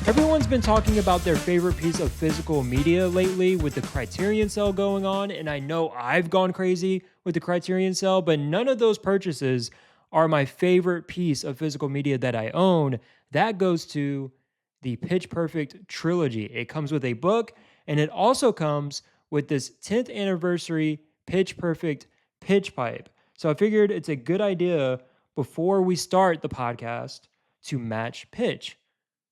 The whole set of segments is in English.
Everyone's been talking about their favorite piece of physical media lately with the Criterion sale going on, and I know I've gone crazy with the Criterion sale, but none of those purchases are my favorite piece of physical media that I own. That goes to the Pitch Perfect trilogy. It comes with a book, and it also comes with this 10th anniversary Pitch Perfect pitch pipe. So I figured it's a good idea before we start the podcast to match pitch.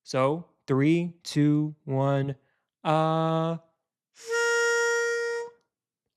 So, three, two, one. Uh,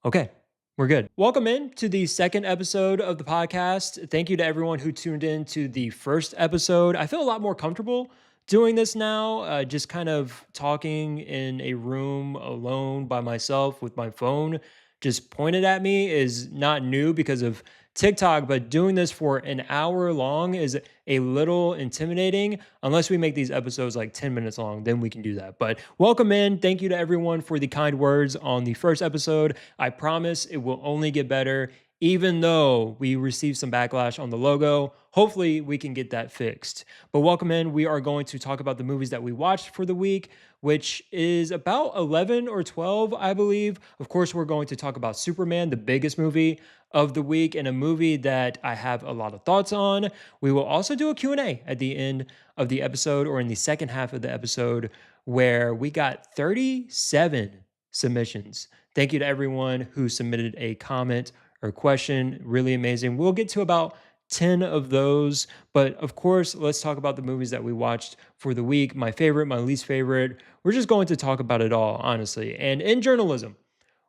okay, we're good. Welcome in to the second episode of the podcast. Thank you to everyone who tuned in to the first episode. I feel a lot more comfortable doing this now, just kind of talking in a room alone by myself with my phone just pointed at me is not new because of TikTok, but doing this for an hour long is a little intimidating. Unless we make these episodes like 10 minutes long, then we can do that. But welcome in. Thank you to everyone for the kind words on the first episode. I promise it will only get better, even though we received some backlash on the logo. Hopefully we can get that fixed. But welcome in. We are going to talk about the movies that we watched for the week, which is about 11 or 12, I believe. Of course, we're going to talk about Superman, the biggest movie of the week, and a movie that I have a lot of thoughts on. We will also do a Q&A at the end of the episode, or in the second half of the episode, where we got 37 submissions. Thank you to everyone who submitted a comment or question. Really amazing. We'll get to about 10 of those. But of course, let's talk about the movies that we watched for the week. My favorite, my least favorite. We're just going to talk about it all, honestly. And in journalism,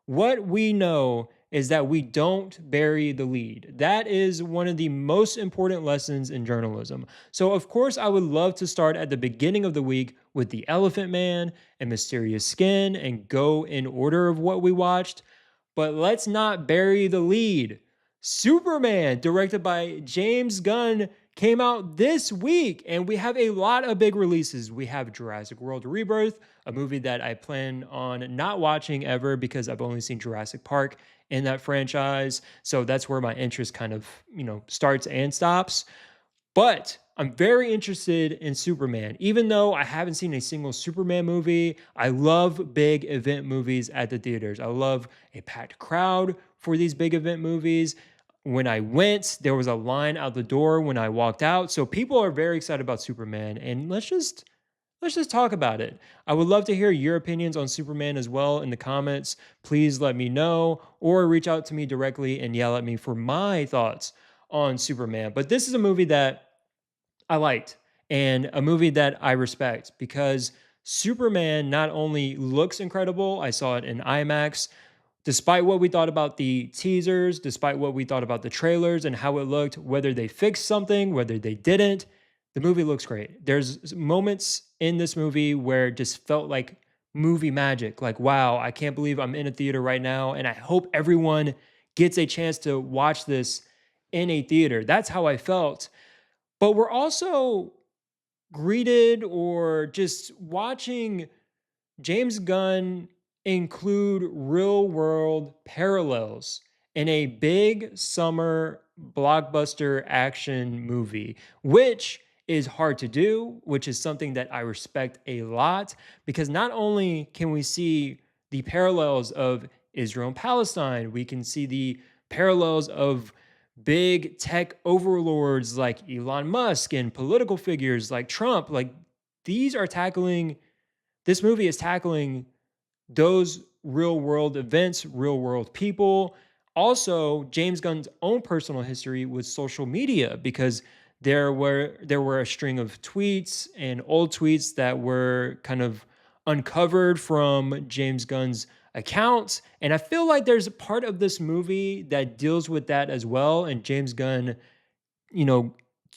what we know is that we don't bury the lead. That is one of the most important lessons in journalism. So, of course, I would love to start at the beginning of the week with The Elephant Man and Mysterious Skin and go in order of what we watched. But let's not bury the lead. Superman, directed by James Gunn, came out this week, and we have a lot of big releases. We have Jurassic World Rebirth, a movie that I plan on not watching ever because I've only seen Jurassic Park in that franchise. So that's where my interest kind of, starts and stops. But I'm very interested in Superman. Even though I haven't seen a single Superman movie, I love big event movies at the theaters. I love a packed crowd for these big event movies. When I went, there was a line out the door when I walked out. So people are very excited about Superman, and let's just talk about it. I would love to hear your opinions on Superman as well in the comments. Please let me know, or reach out to me directly and yell at me for my thoughts on Superman. But this is a movie that I liked and a movie that I respect because Superman not only looks incredible, I saw it in IMAX. Despite what we thought about the teasers, despite what we thought about the trailers and how it looked, whether they fixed something, whether they didn't, the movie looks great. There's moments in this movie where it just felt like movie magic. Like, wow, I can't believe I'm in a theater right now. And I hope everyone gets a chance to watch this in a theater. That's how I felt. But we're also greeted or just watching James Gunn include real world parallels in a big summer blockbuster action movie, which is hard to do, which is something that I respect a lot because not only can we see the parallels of Israel and Palestine, we can see the parallels of big tech overlords like Elon Musk and political figures like Trump. Like this movie is tackling those real world events, real world people. Also, James Gunn's own personal history with social media because there were a string of tweets and old tweets that were kind of uncovered from James Gunn's accounts. And I feel like there's a part of this movie that deals with that as well. And James Gunn,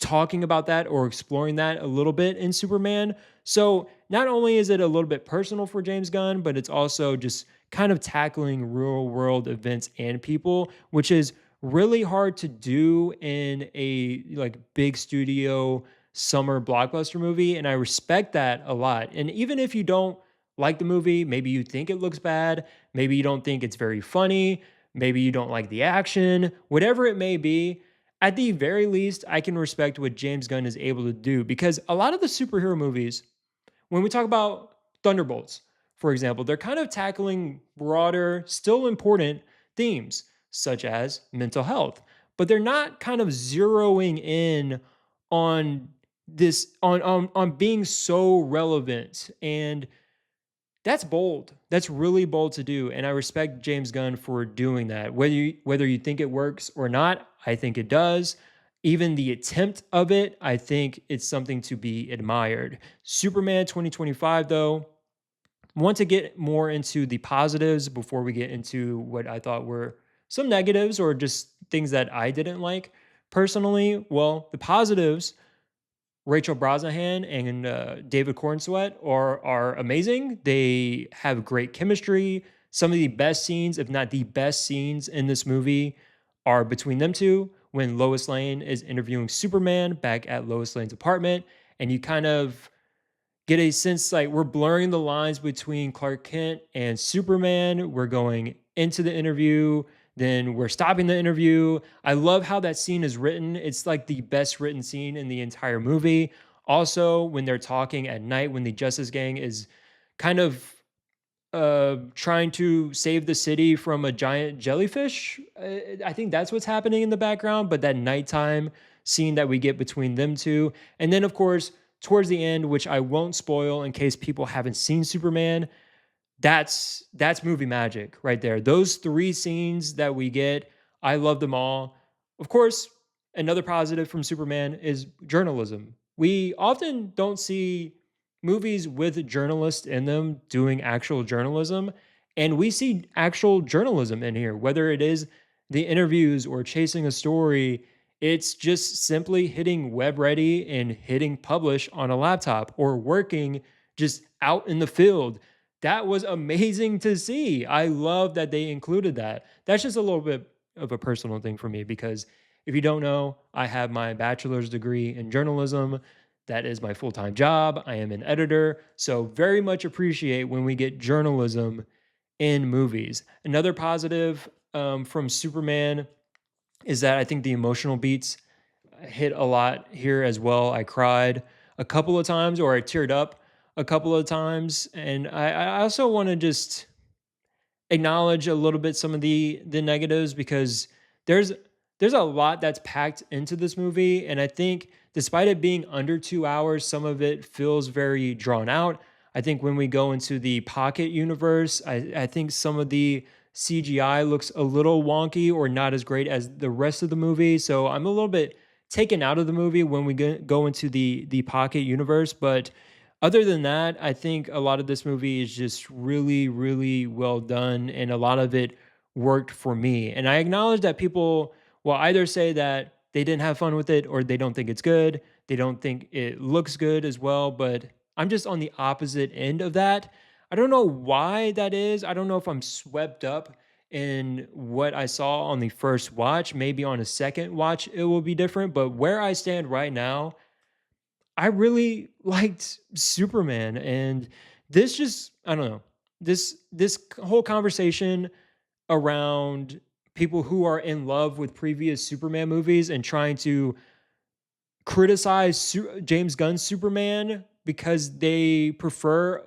talking about that or exploring that a little bit in Superman. So not only is it a little bit personal for James Gunn, but it's also just kind of tackling real world events and people, which is really hard to do in a big studio summer blockbuster movie. And I respect that a lot. And even if you don't like the movie, maybe you think it looks bad, maybe you don't think it's very funny, maybe you don't like the action, whatever it may be, at the very least, I can respect what James Gunn is able to do because a lot of the superhero movies, when we talk about Thunderbolts, for example, they're kind of tackling broader, still important themes, such as mental health, but they're not kind of zeroing in on on being so relevant. And that's bold. That's really bold to do, and I respect James Gunn for doing that. Whether you think it works or not, I think it does. Even the attempt of it, I think it's something to be admired. Superman 2025, though, want to get more into the positives before we get into what I thought were some negatives or just things that I didn't like personally. Well, the positives, Rachel Brosnahan and David Cornsweet are amazing. They have great chemistry. Some of the best scenes, if not the best scenes in this movie, are between them two. When Lois Lane is interviewing Superman back at Lois Lane's apartment, and you kind of get a sense like we're blurring the lines between Clark Kent and Superman. We're going into the interview, then we're stopping the interview. I love how that scene is written. It's like the best written scene in the entire movie. Also, when they're talking at night, when the Justice Gang is kind of trying to save the city from a giant jellyfish. I think that's what's happening in the background, but that nighttime scene that we get between them two. And then, of course, towards the end, which I won't spoil in case people haven't seen Superman, that's movie magic right there. Those three scenes that we get, I love them all. Of course, another positive from Superman is journalism. We often don't see movies with journalists in them doing actual journalism, and we see actual journalism in here, whether it is the interviews or chasing a story. It's just simply hitting web ready and hitting publish on a laptop or working just out in the field. That was amazing to see. I love that they included that. That's just a little bit of a personal thing for me because if you don't know, I have my bachelor's degree in journalism. That is my full time job. I am an editor. So, very much appreciate when we get journalism in movies. Another positive from Superman is that I think the emotional beats hit a lot here as well. I cried a couple of times, or I teared up a couple of times. And I also want to just acknowledge a little bit some of the negatives because there's there's a lot that's packed into this movie, and I think despite it being under 2 hours, some of it feels very drawn out. I think when we go into the Pocket universe, I think some of the CGI looks a little wonky or not as great as the rest of the movie. So I'm a little bit taken out of the movie when we go into the Pocket universe. But other than that, I think a lot of this movie is just really, really well done, and a lot of it worked for me. And I acknowledge that people will either say that they didn't have fun with it or they don't think it's good. They don't think it looks good as well. But I'm just on the opposite end of that. I don't know why that is. I don't know if I'm swept up in what I saw on the first watch. Maybe on a second watch, it will be different. But where I stand right now, I really liked Superman, and this just I don't know. This whole conversation around people who are in love with previous Superman movies and trying to criticize James Gunn's Superman because they prefer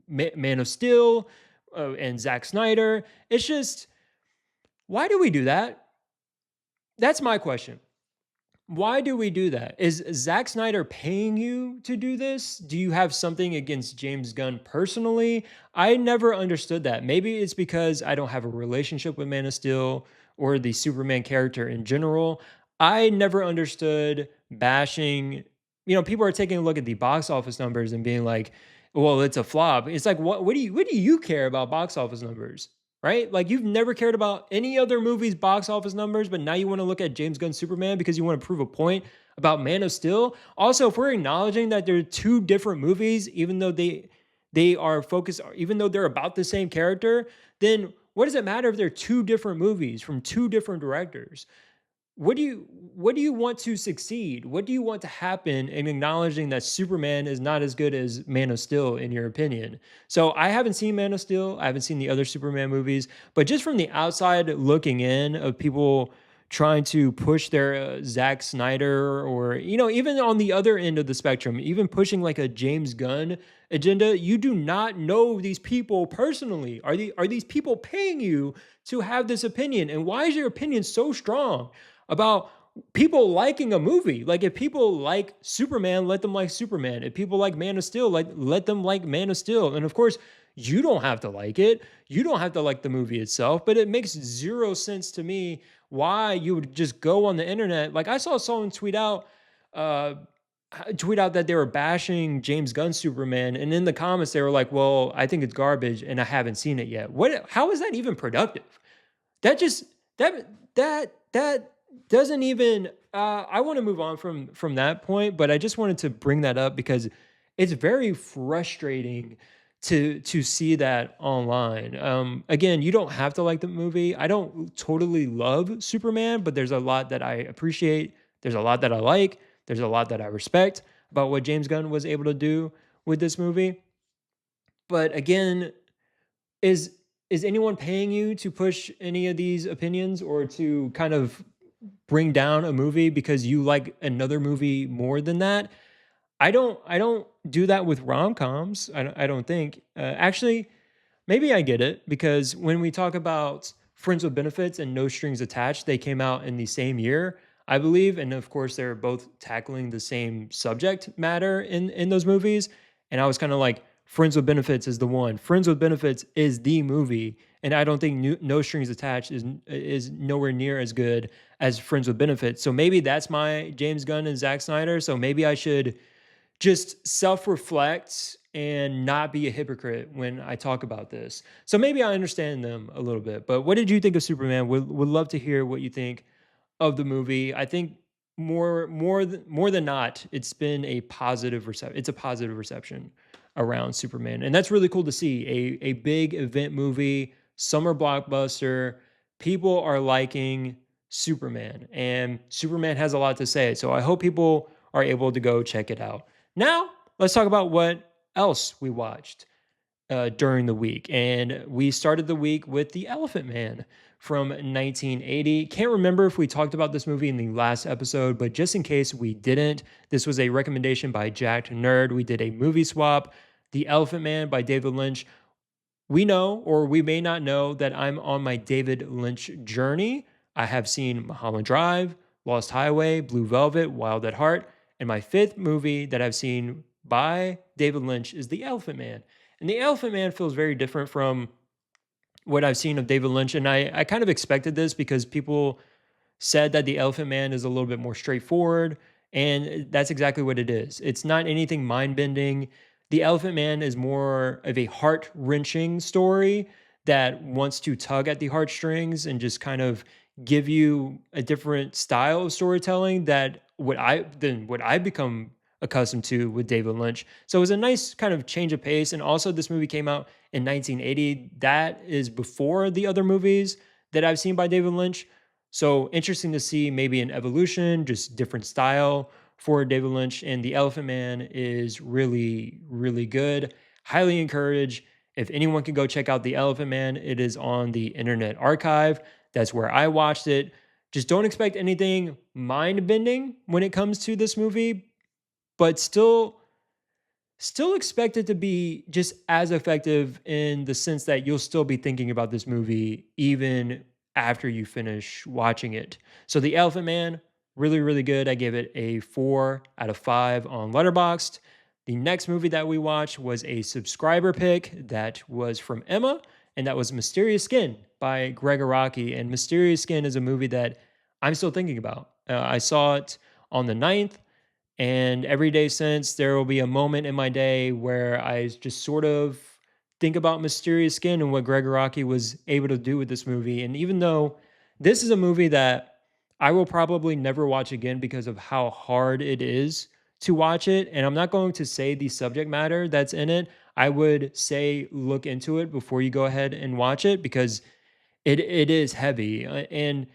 Man of Steel and Zack Snyder. It's just why do we do that? That's my question. Why do we do that? Is Zack Snyder paying you to do this? Do you have something against James Gunn personally? I never understood that. Maybe it's because I don't have a relationship with Man of Steel or the Superman character in general. I never understood bashing. People are taking a look at the box office numbers and being like, well, it's a flop. It's like, what do you care about box office numbers? Right? Like you've never cared about any other movie's box office numbers, but now you want to look at James Gunn's Superman because you want to prove a point about Man of Steel. Also, if we're acknowledging that they're two different movies, even though they are focused, even though they're about the same character, then what does it matter if they're two different movies from two different directors? What do you want to succeed? What do you want to happen in acknowledging that Superman is not as good as Man of Steel in your opinion? So I haven't seen Man of Steel. I haven't seen the other Superman movies, but just from the outside looking in of people trying to push their Zack Snyder, or even on the other end of the spectrum, even pushing like a James Gunn agenda. You do not know these people personally. Are these people paying you to have this opinion? And why is your opinion so strong about people liking a movie? Like, if people like Superman, let them like Superman. If people like Man of Steel, like, let them like Man of Steel. And of course, you don't have to like it. You don't have to like the movie itself, but it makes zero sense to me why you would just go on the internet. Like, I saw someone uh tweet out that they were bashing James Gunn Superman, and in the comments they were like, "Well, I think it's garbage and I haven't seen it yet." How is that even productive? That just that doesn't even I want to move on from that point, but I just wanted to bring that up because it's very frustrating to see that online. Again, you don't have to like the movie. I don't totally love Superman, but there's a lot that I appreciate. There's a lot that I like. There's a lot that I respect about what James Gunn was able to do with this movie. But again, is is anyone paying you to push any of these opinions, or to kind of bring down a movie because you like another movie more than that? I don't do that with rom-coms. I don't think. Actually, maybe I get it, because when we talk about Friends with Benefits and No Strings Attached, they came out in the same year, I believe, and of course they're both tackling the same subject matter in those movies. And I was kind of like, Friends with Benefits is the one. Friends with Benefits is the movie, and I don't think No Strings Attached is nowhere near as good as Friends with Benefits. So maybe that's my James Gunn and Zack Snyder. So maybe I should just self-reflect and not be a hypocrite when I talk about this. So maybe I understand them a little bit. But what did you think of Superman? Would love to hear what you think of the movie. I think more than not, it's been a positive reception. It's a positive reception around Superman, and that's really cool to see. A big event movie, summer blockbuster. People are liking Superman, and Superman has a lot to say. So I hope people are able to go check it out. Now, let's talk about what else we watched during the week. And we started the week with The Elephant Man from 1980. Can't remember if we talked about this movie in the last episode, but just in case we didn't, this was a recommendation by Jacked Nerd. We did a movie swap. The Elephant Man by David Lynch. We know, or we may not know, that I'm on my David Lynch journey. I have seen Mulholland Drive, Lost Highway, Blue Velvet, Wild at Heart, and my fifth movie that I've seen by David Lynch is The Elephant Man. And The Elephant Man feels very different from what I've seen of David Lynch. And I kind of expected this because people said that The Elephant Man is a little bit more straightforward. And that's exactly what it is. It's not anything mind bending. The Elephant Man is more of a heart wrenching story that wants to tug at the heartstrings and just kind of give you a different style of storytelling that what I become accustomed to with David Lynch. So it was a nice kind of change of pace. And also, this movie came out in 1980. That is before the other movies that I've seen by David Lynch. So interesting to see maybe an evolution, just different style for David Lynch. And The Elephant Man is really, really good. Highly encourage. If anyone can go check out The Elephant Man, it is on the Internet Archive. That's where I watched it. Just don't expect anything mind bending when it comes to this movie, but still expect it to be just as effective, in the sense that you'll still be thinking about this movie even after you finish watching it. So The Elephant Man, really, really good. I gave it a 4 out of 5 on Letterboxd. The next movie that we watched was a subscriber pick that was from Emma, and that was Mysterious Skin by Greg Araki. And Mysterious Skin is a movie that I'm still thinking about. I saw it on the 9th, and every day since, there will be a moment in my day where I just sort of think about Mysterious Skin and what Greg Araki was able to do with this movie. And even though this is a movie that I will probably never watch again because of how hard it is to watch it, and I'm not going to say the subject matter that's in it, I would say look into it before you go ahead and watch it, because it is heavy. And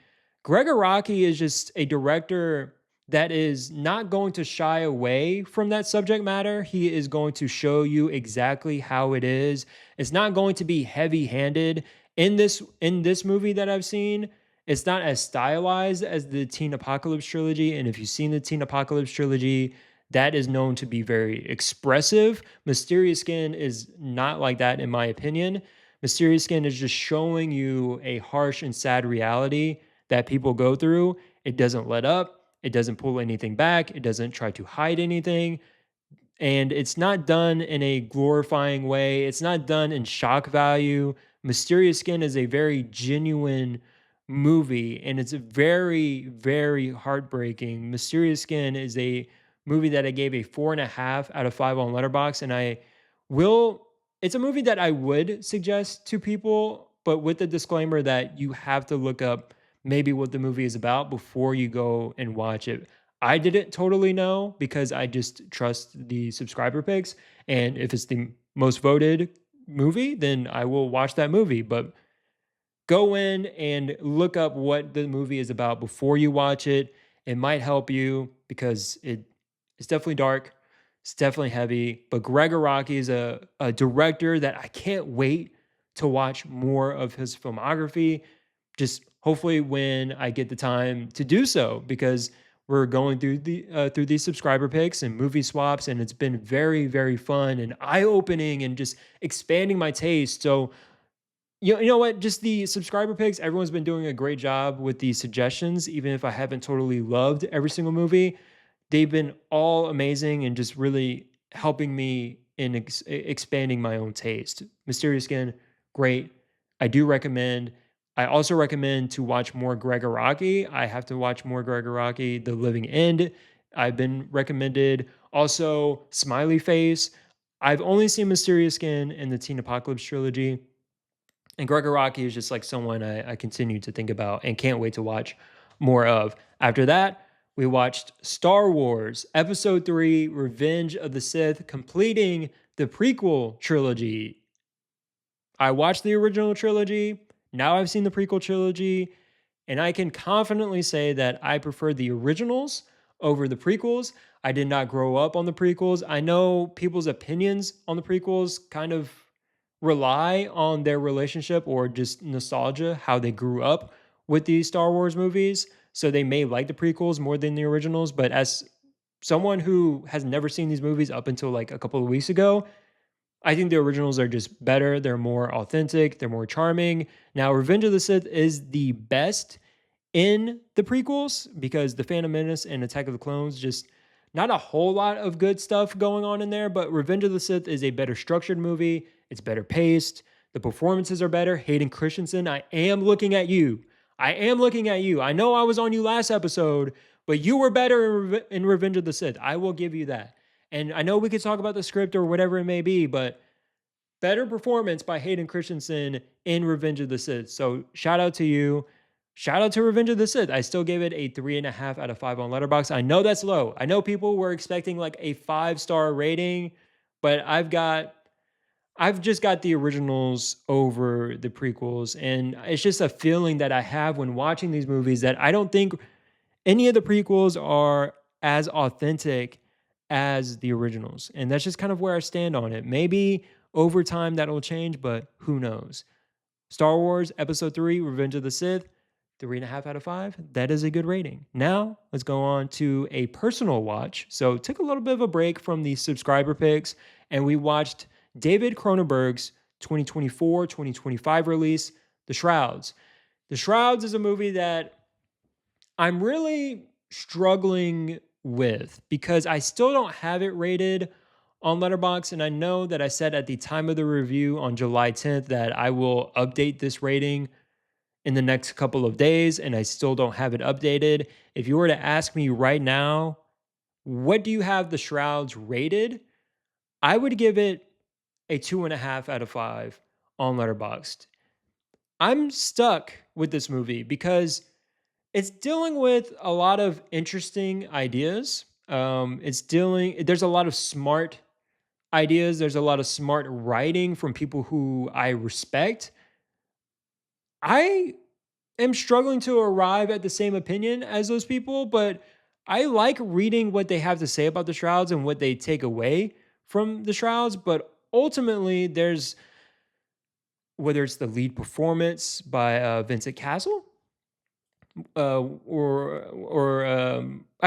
Greg Araki is just a director that is not going to shy away from that subject matter. He is going to show you exactly how it is. It's not going to be heavy-handed in this movie that I've seen. It's not as stylized as the Teen Apocalypse trilogy, and if you've seen the Teen Apocalypse trilogy, that is known to be very expressive. Mysterious Skin is not like that, in my opinion. Mysterious Skin is just showing you a harsh and sad reality that people go through. It doesn't let up, it doesn't pull anything back, it doesn't try to hide anything. And it's not done in a glorifying way. It's not done in shock value. Mysterious Skin is a very genuine movie, and it's very, very heartbreaking. Mysterious Skin is a movie that I gave a 4.5 out of 5 on Letterboxd, and I will. It's a movie that I would suggest to people, but with the disclaimer that you have to look up maybe what the movie is about before you go and watch it. I didn't totally know because I just trust the subscriber picks. And if it's the most voted movie, then I will watch that movie. But go in and look up what the movie is about before you watch it. It might help you because it's definitely dark. It's definitely heavy. But Greg Araki is a director that I can't wait to watch more of his filmography. Just hopefully when I get the time to do so, because we're going through these subscriber picks and movie swaps, and it's been very, very fun and eye opening and just expanding my taste. So you know what? Just the subscriber picks, everyone's been doing a great job with the suggestions, even if I haven't totally loved every single movie. They've been all amazing and just really helping me in expanding my own taste. Mysterious Skin, great. I do recommend. I also recommend to watch more Greg Araki. I have to watch more Greg Araki. The Living End, I've been recommended. Also, Smiley Face. I've only seen Mysterious Skin and the Teen Apocalypse trilogy. And Greg Araki is just like someone I continue to think about and can't wait to watch more of. After that, we watched Star Wars Episode 3 Revenge of the Sith, completing the prequel trilogy. I watched the original trilogy. Now I've seen the prequel trilogy. And I can confidently say that I prefer the originals over the prequels. I did not grow up on the prequels. I know people's opinions on the prequels kind of rely on their relationship or just nostalgia, how they grew up with these Star Wars movies. So they may like the prequels more than the originals. But as someone who has never seen these movies up until like a couple of weeks ago, I think the originals are just better. They're more authentic. They're more charming. Now, Revenge of the Sith is the best in the prequels because The Phantom Menace and Attack of the Clones, just not a whole lot of good stuff going on in there. But Revenge of the Sith is a better structured movie. It's better paced. The performances are better. Hayden Christensen, I am looking at you. I am looking at you. I know I was on you last episode, but you were better in Revenge of the Sith. I will give you that. And I know we could talk about the script or whatever it may be, but better performance by Hayden Christensen in Revenge of the Sith. So shout out to you. Shout out to Revenge of the Sith. I still gave it a 3.5 out of 5 on Letterboxd. I know that's low. I know people were expecting like a 5-star rating, but I've just got the originals over the prequels. And it's just a feeling that I have when watching these movies that I don't think any of the prequels are as authentic as the originals. And that's just kind of where I stand on it. Maybe over time that'll change, but who knows? Star Wars Episode 3, Revenge of the Sith, 3.5 out of 5. That is a good rating. Now, let's go on to a personal watch. So, took a little bit of a break from the subscriber picks, and we watched David Cronenberg's 2024-2025 release, The Shrouds. The Shrouds is a movie that I'm really struggling with because I still don't have it rated on Letterboxd, and I know that I said at the time of the review on July 10th that I will update this rating in the next couple of days, and I still don't have it updated. If you were to ask me right now, what do you have The Shrouds rated? I would give it a 2.5 out of 5 on Letterboxd. I'm stuck with this movie because it's dealing with a lot of interesting ideas. There's a lot of smart ideas. There's a lot of smart writing from people who I respect. I am struggling to arrive at the same opinion as those people, but I like reading what they have to say about the Shrouds and what they take away from the Shrouds. But ultimately, whether it's the lead performance by Vincent Castle, I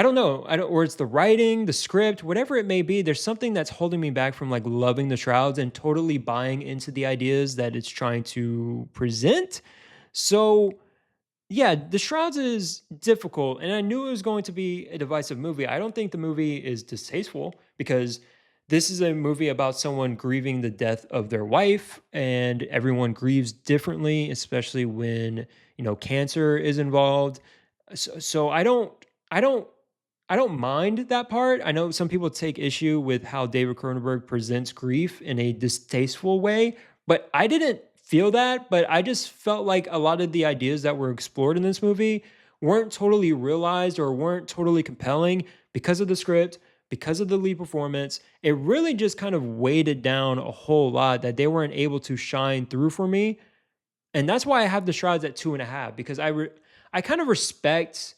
don't know, or it's the writing, the script, whatever it may be. There's something that's holding me back from like loving the Shrouds and totally buying into the ideas that it's trying to present. So yeah, The Shrouds is difficult, and I knew it was going to be a divisive movie. I don't think the movie is distasteful because this is a movie about someone grieving the death of their wife, and everyone grieves differently, especially when cancer is involved. So I don't mind that part. I know some people take issue with how David Cronenberg presents grief in a distasteful way, but I didn't feel that. But I just felt like a lot of the ideas that were explored in this movie weren't totally realized or weren't totally compelling because of the script, because of the lead performance. It really just kind of weighted down a whole lot that they weren't able to shine through for me, and that's why I have the Shrouds at 2.5 because I kind of respect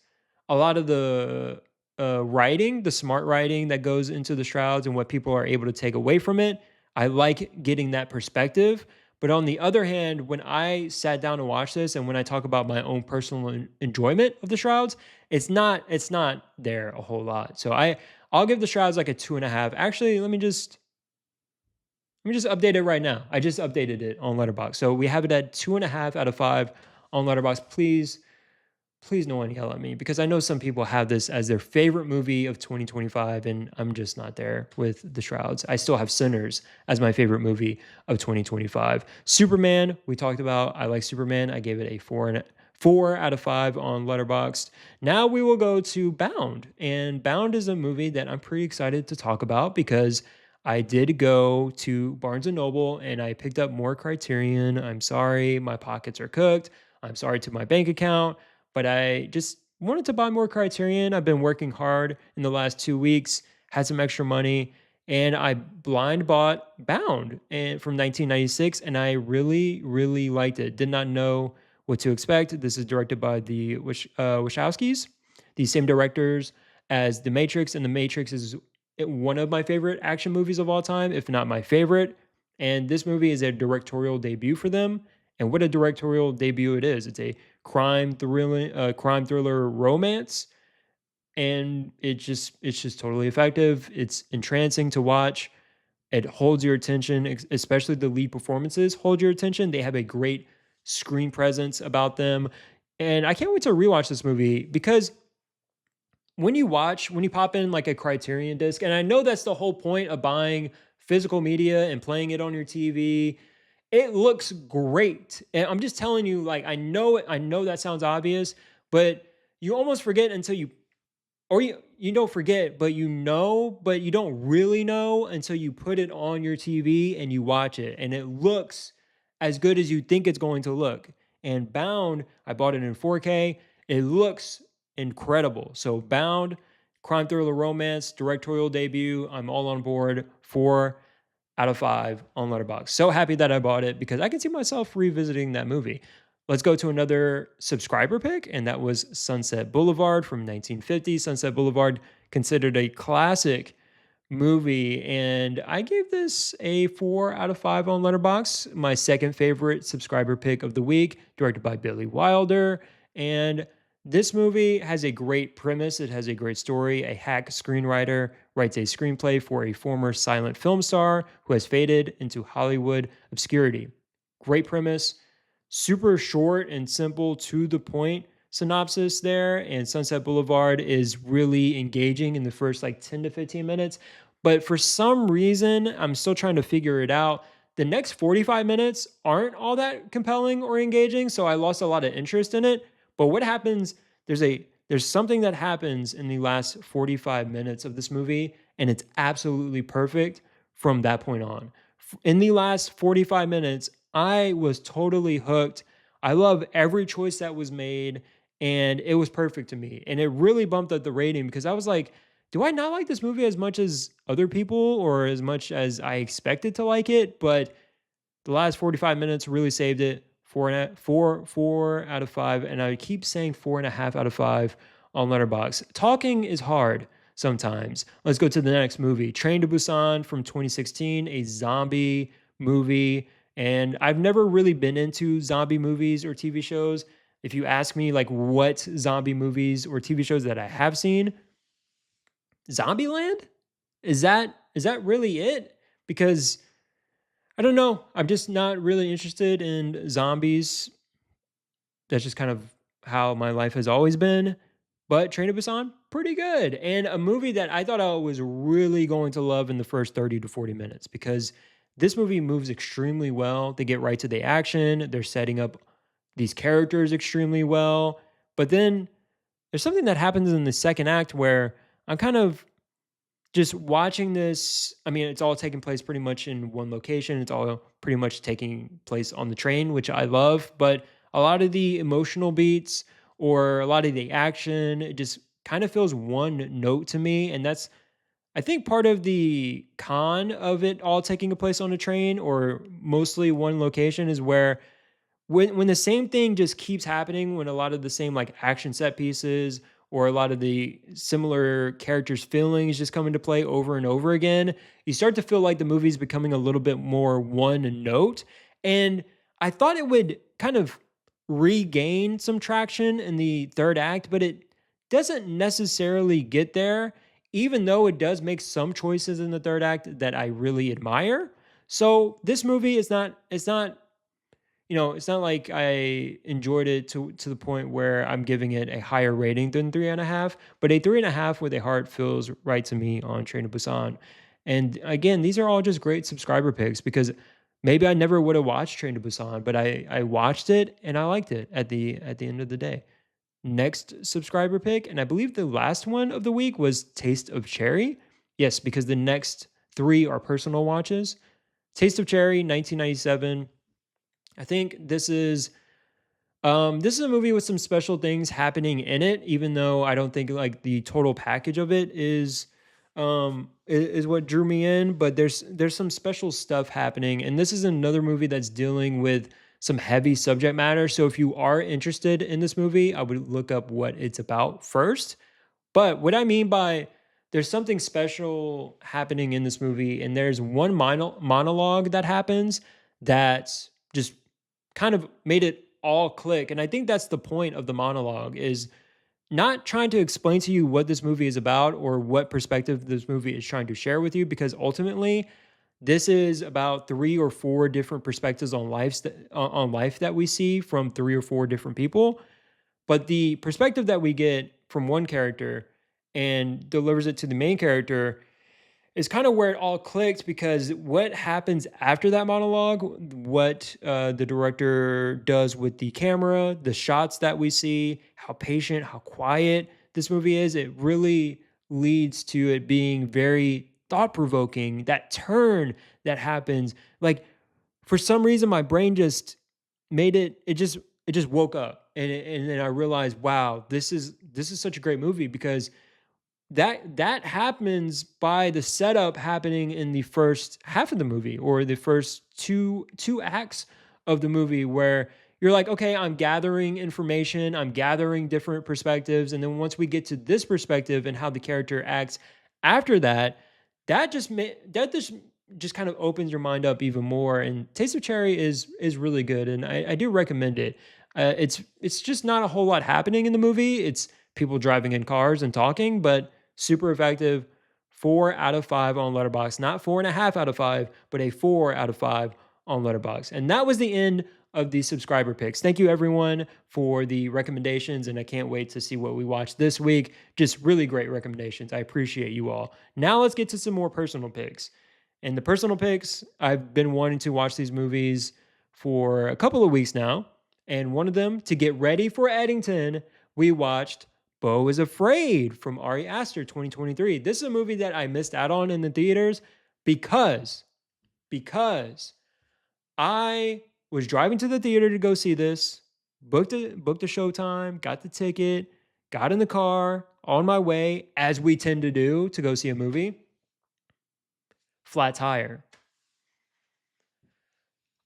a lot of the writing, the smart writing that goes into the Shrouds and what people are able to take away from it. I like getting that perspective. But on the other hand, when I sat down to watch this, and when I talk about my own personal enjoyment of the Shrouds, it's not there a whole lot. So I'll give the Shrouds like a 2.5. Actually, let me just update it right now. I just updated it on Letterboxd. So we have it at 2.5 out of 5 on Letterboxd. Please no one yell at me because I know some people have this as their favorite movie of 2025, and I'm just not there with The Shrouds. I still have Sinners as my favorite movie of 2025. Superman, we talked about. I like Superman. I gave it a 4 out of 5 on Letterboxd. Now we will go to Bound. And Bound is a movie that I'm pretty excited to talk about because I did go to Barnes and Noble and I picked up more Criterion. I'm sorry, my pockets are cooked. I'm sorry to my bank account, but I just wanted to buy more Criterion. I've been working hard in the last 2 weeks, had some extra money, and I blind bought Bound and from 1996, and I really, really liked it. Did not know what to expect. This is directed by the Wachowskis, the same directors as The Matrix, and The Matrix is one of my favorite action movies of all time, if not my favorite. And this movie is a directorial debut for them. And what a directorial debut it is! It's a crime thriller romance, and it's just totally effective. It's entrancing to watch. It holds your attention, especially the lead performances hold your attention. They have a great screen presence about them, and I can't wait to rewatch this movie because when you pop in like a Criterion disc, and I know that's the whole point of buying physical media and playing it on your TV, it looks great. And I'm just telling you, like, I know that sounds obvious, but you almost forget until you don't forget, but but you don't really know until you put it on your TV and you watch it, and it looks as good as you think it's going to look. And Bound, I bought it in 4K. It looks incredible. So Bound, crime thriller romance, directorial debut. I'm all on board. 4 out of 5 on Letterboxd. So happy that I bought it because I can see myself revisiting that movie. Let's go to another subscriber pick, and that was Sunset Boulevard from 1950. Sunset Boulevard, considered a classic movie, and I gave this a 4 out of 5 on Letterboxd. My second favorite subscriber pick of the week, directed by Billy Wilder. And this movie has a great premise. It has a great story. A hack screenwriter writes a screenplay for a former silent film star who has faded into Hollywood obscurity. Great premise, super short and simple, to the point synopsis there. And Sunset Boulevard is really engaging in the first like 10 to 15 minutes. But for some reason, I'm still trying to figure it out. The next 45 minutes aren't all that compelling or engaging, so I lost a lot of interest in it. But what happens, there's something that happens in the last 45 minutes of this movie, and it's absolutely perfect from that point on. In the last 45 minutes, I was totally hooked. I love every choice that was made, and it was perfect to me. And it really bumped up the rating because I was like, do I not like this movie as much as other people or as much as I expected to like it? But the last 45 minutes really saved it. 4 out of 5. And I keep saying 4.5 out of 5 on Letterboxd. Talking is hard sometimes. Let's go to the next movie. Train to Busan from 2016, a zombie movie. And I've never really been into zombie movies or TV shows. if you ask me like what zombie movies or TV shows that I have seen, Zombieland? Is that really it? Because I don't know. I'm just not really interested in zombies. That's just kind of how my life has always been. But Train to Busan, pretty good. And a movie that I thought I was really going to love in the first 30 to 40 minutes because this movie moves extremely well. They get right to the action. They're setting up these characters extremely well. But then there's something that happens in the second act where I'm kind of just watching this. I mean, it's all taking place pretty much in one location. It's all pretty much taking place on the train, which I love. But a lot of the emotional beats or a lot of the action, it just kind of feels one note to me. And that's, I think, part of the con of it all taking place on a train or mostly one location is where when the same thing just keeps happening, when a lot of the same like action set pieces or a lot of the similar characters' feelings just come into play over and over again, you start to feel like the movie's becoming a little bit more one note. And I thought it would kind of regain some traction in the third act, but it doesn't necessarily get there, even though it does make some choices in the third act that I really admire. So this movie is not, it's not like I enjoyed it to the point where I'm giving it a higher rating than 3.5, but a 3.5 with a heart feels right to me on Train to Busan. And again, these are all just great subscriber picks because maybe I never would have watched Train to Busan, but I watched it and I liked it at the end of the day. Next subscriber pick, and I believe the last one of the week was Taste of Cherry. Yes, because the next three are personal watches. Taste of Cherry, 1997. I think this is a movie with some special things happening in it, even though I don't think like the total package of it is what drew me in. But there's some special stuff happening, and this is another movie that's dealing with some heavy subject matter. So if you are interested in this movie, I would look up what it's about first. But what I mean by there's something special happening in this movie, and there's one monologue that happens that's just kind of made it all click. And I think that's the point of the monologue is not trying to explain to you what this movie is about or what perspective this movie is trying to share with you, because ultimately this is about three or four different perspectives on life that we see from three or four different people. But the perspective that we get from one character and delivers it to the main character is kind of where it all clicked, because what happens after that monologue, what the director does with the camera, the shots that we see, how patient, how quiet this movie is, it really leads to it being very thought provoking. That turn that happens, like for some reason, my brain just made it. It just woke up, and then I realized, wow, this is such a great movie because that happens by the setup happening in the first half of the movie or the first two acts of the movie, where you're like, okay, I'm gathering information, I'm gathering different perspectives, and then once we get to this perspective and how the character acts after that, that just kind of opens your mind up even more. And Taste of Cherry is really good, and I do recommend it. It's just not a whole lot happening in the movie. It's people driving in cars and talking, but super effective. 4 out of 5 on Letterboxd, not 4.5 out of 5, but a 4 out of 5 on Letterboxd. And that was the end of the subscriber picks. Thank you everyone for the recommendations, and I can't wait to see what we watch this week. Just really great recommendations. I appreciate you all. Now let's get to some more personal picks. And the personal picks, I've been wanting to watch these movies for a couple of weeks now. And one of them, to get ready for Eddington, we watched Beau is Afraid from Ari Aster 2023. This is a movie that I missed out on in the theaters because I was driving to the theater to go see this, booked a showtime, got the ticket, got in the car on my way, as we tend to do to go see a movie. Flat tire.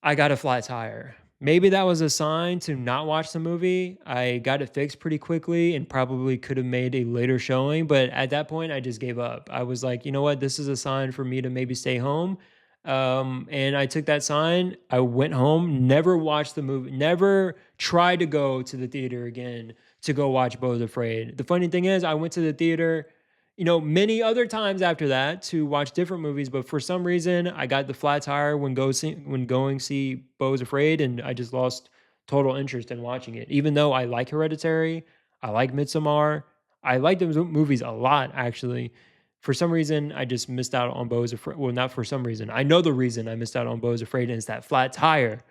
I got a flat tire. Maybe that was a sign to not watch the movie. I got it fixed pretty quickly and probably could have made a later showing, but at that point I just gave up. I was like, you know what? This is a sign for me to maybe stay home. And I took that sign. I went home, never watched the movie, never tried to go to the theater again to go watch Beau's Afraid. The funny thing is, I went to the theater, many other times after that to watch different movies, but for some reason, I got the flat tire when going see Beau's Afraid, and I just lost total interest in watching it. Even though I like Hereditary, I like Midsommar, I like those movies a lot actually. For some reason, I just missed out on Beau's Afraid. Well, not for some reason. I know the reason I missed out on Beau's Afraid, and it's that flat tire,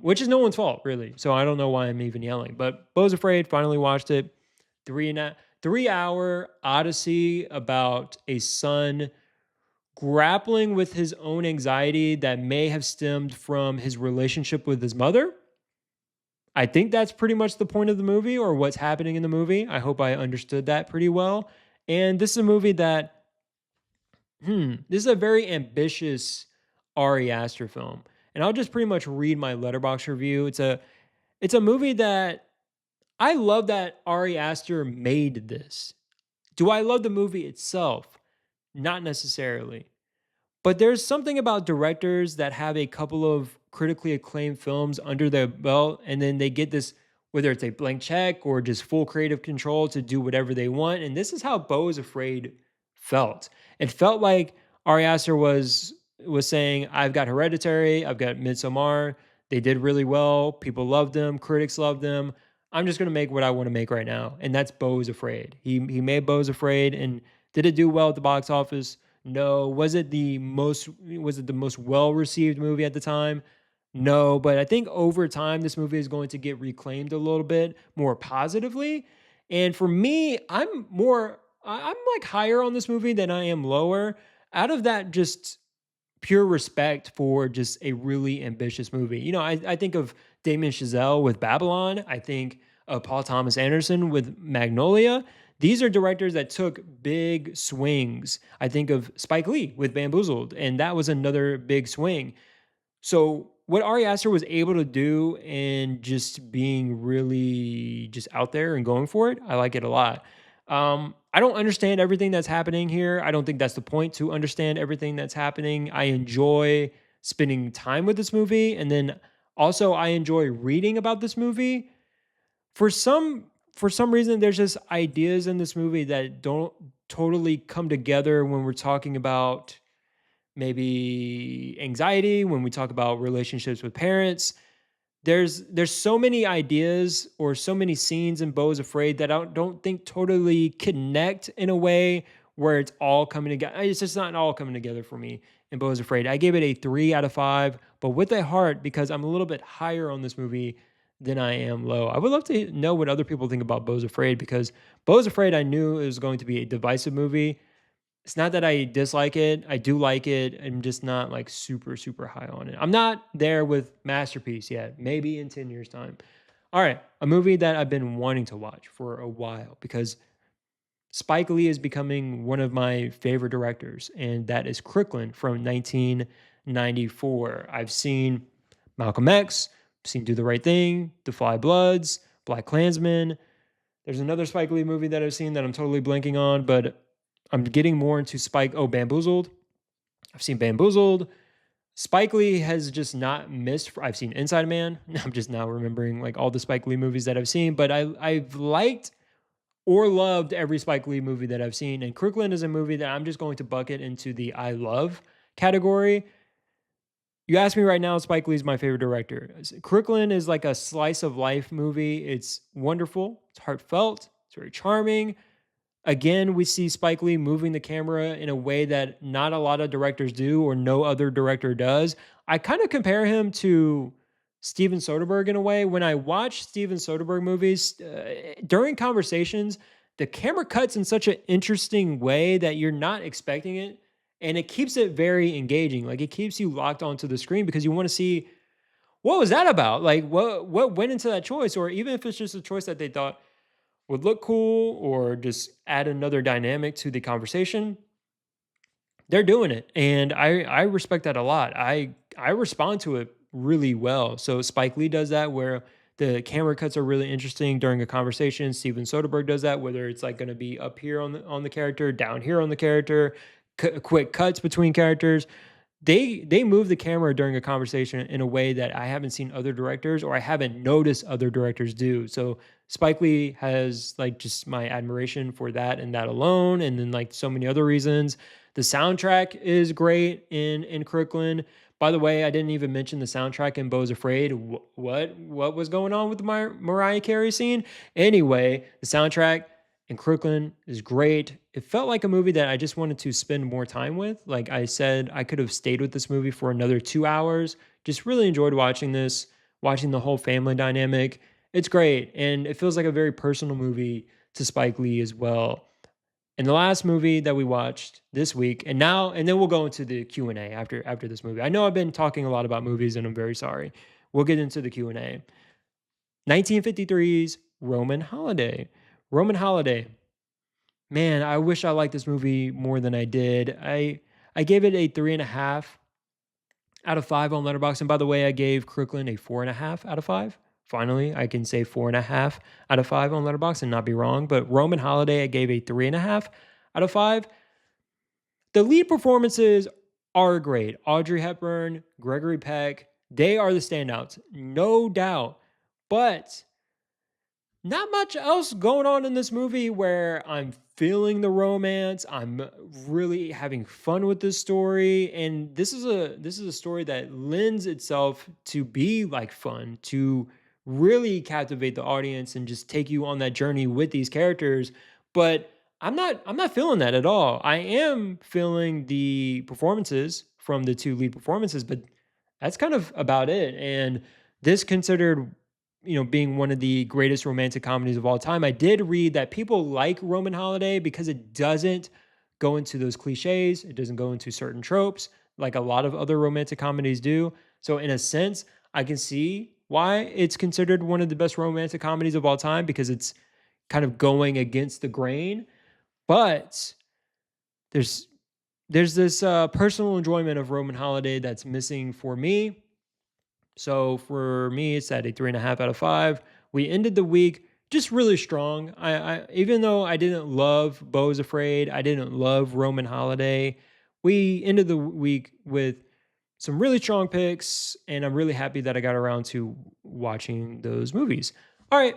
which is no one's fault, really. So I don't know why I'm even yelling. But Beau's Afraid, finally watched it. 3 hour odyssey about a son grappling with his own anxiety that may have stemmed from his relationship with his mother. I think that's pretty much the point of the movie or what's happening in the movie. I hope I understood that pretty well. And this is a movie that, this is a very ambitious Ari Aster film. And I'll just pretty much read my Letterboxd review. It's a movie that I love that Ari Aster made this. Do I love the movie itself? Not necessarily. But there's something about directors that have a couple of critically acclaimed films under their belt, and then they get this, whether it's a blank check or just full creative control to do whatever they want. And this is how Beau is Afraid felt. It felt like Ari Aster was saying, I've got Hereditary, I've got Midsommar. They did really well. People loved them, critics loved them. I'm just gonna make what I want to make right now. And that's Beau is Afraid. He made Beau is Afraid, and did it do well at the box office? No. Was it the most well-received movie at the time? No, but I think over time this movie is going to get reclaimed a little bit more positively. And for me, I'm like higher on this movie than I am lower. Out of that just pure respect for just a really ambitious movie. I think of Damien Chazelle with Babylon. I think of Paul Thomas Anderson with Magnolia. These are directors that took big swings. I think of Spike Lee with Bamboozled, and that was another big swing. So what Ari Aster was able to do and just being really just out there and going for it, I like it a lot. I don't understand everything that's happening here. I don't think that's the point to understand everything that's happening. I enjoy spending time with this movie, and then also I enjoy reading about this movie. For some reason, there's just ideas in this movie that don't totally come together when we're talking about maybe anxiety, when we talk about relationships with parents. There's so many ideas or so many scenes in Beau's Afraid that I don't think totally connect in a way where it's all coming together. It's just not all coming together for me in Beau's Afraid. I gave it a 3 out of 5, but with a heart because I'm a little bit higher on this movie than I am low. I would love to know what other people think about Beau's Afraid because Beau's Afraid I knew it was going to be a divisive movie. It's not that I dislike it. I do like it. I'm just not like super, super high on it. I'm not there with Masterpiece yet. Maybe in 10 years' time. All right. A movie that I've been wanting to watch for a while because Spike Lee is becoming one of my favorite directors, and that is Crooklyn from 1994. I've seen Malcolm X, seen Do the Right Thing, The Fly Bloods, Black Klansman. There's another Spike Lee movie that I've seen that I'm totally blanking on, but I'm getting more into Bamboozled. I've seen Bamboozled. Spike Lee has just not missed. I've seen Inside Man. I'm just now remembering like all the Spike Lee movies that I've seen, but I've liked or loved every Spike Lee movie that I've seen. And Crooklyn is a movie that I'm just going to bucket into the I love category. You ask me right now, Spike Lee's my favorite director. Crooklyn is like a slice of life movie. It's wonderful. It's heartfelt. It's very charming. Again, we see Spike Lee moving the camera in a way that not a lot of directors do or no other director does. I kind of compare him to Steven Soderbergh in a way. When I watch Steven Soderbergh movies, during conversations, the camera cuts in such an interesting way that you're not expecting it. And it keeps it very engaging. Like it keeps you locked onto the screen because you want to see what was that about? Like what went into that choice? Or even if it's just a choice that they thought would look cool or just add another dynamic to the conversation, they're doing it. And I respect that a lot. I respond to it really well. So Spike Lee does that where the camera cuts are really interesting during a conversation. Steven Soderbergh does that, whether it's like going to be up here on the character, down here on the character, quick cuts between characters. they move the camera during a conversation in a way that I haven't seen other directors, or I haven't noticed other directors do. So Spike Lee has like just my admiration for that and that alone, and then like so many other reasons. The soundtrack is great in Crooklyn. By the way, I didn't even mention the soundtrack in Beau's Afraid. What was going on with the Mariah Carey scene? Anyway, the soundtrack in Crooklyn is great. It felt like a movie that I just wanted to spend more time with. Like I said, I could have stayed with this movie for another 2 hours. Just really enjoyed watching this, watching the whole family dynamic. It's great. And it feels like a very personal movie to Spike Lee as well. And the last movie that we watched this week, and then we'll go into the Q&A after this movie. I know I've been talking a lot about movies and I'm very sorry. We'll get into the Q&A. 1953's Roman Holiday. Roman Holiday. Man, I wish I liked this movie more than I did. I gave it a 3.5 out of 5 on Letterboxd. And by the way, I gave Crooklyn a 4.5 out of 5. Finally, I can say 4.5 out of 5 on Letterboxd and not be wrong. But Roman Holiday, I gave a 3.5 out of 5. The lead performances are great. Audrey Hepburn, Gregory Peck, they are the standouts, no doubt. But not much else going on in this movie where I'm feeling the romance. I'm really having fun with this story, and this is a story that lends itself to be like fun, to really captivate the audience and just take you on that journey with these characters. But I'm not feeling that at all. I am feeling the performances from the two lead performances, but that's kind of about it. And this considered, being one of the greatest romantic comedies of all time. I did read that people like Roman Holiday because it doesn't go into those cliches. It doesn't go into certain tropes like a lot of other romantic comedies do. So in a sense, I can see why it's considered one of the best romantic comedies of all time, because it's kind of going against the grain. But there's this personal enjoyment of Roman Holiday that's missing for me. So for me, it's at a 3.5 out of 5. We ended the week just really strong. I even though I didn't love Beau's Afraid, I didn't love Roman Holiday. We ended the week with some really strong picks, and I'm really happy that I got around to watching those movies. All right,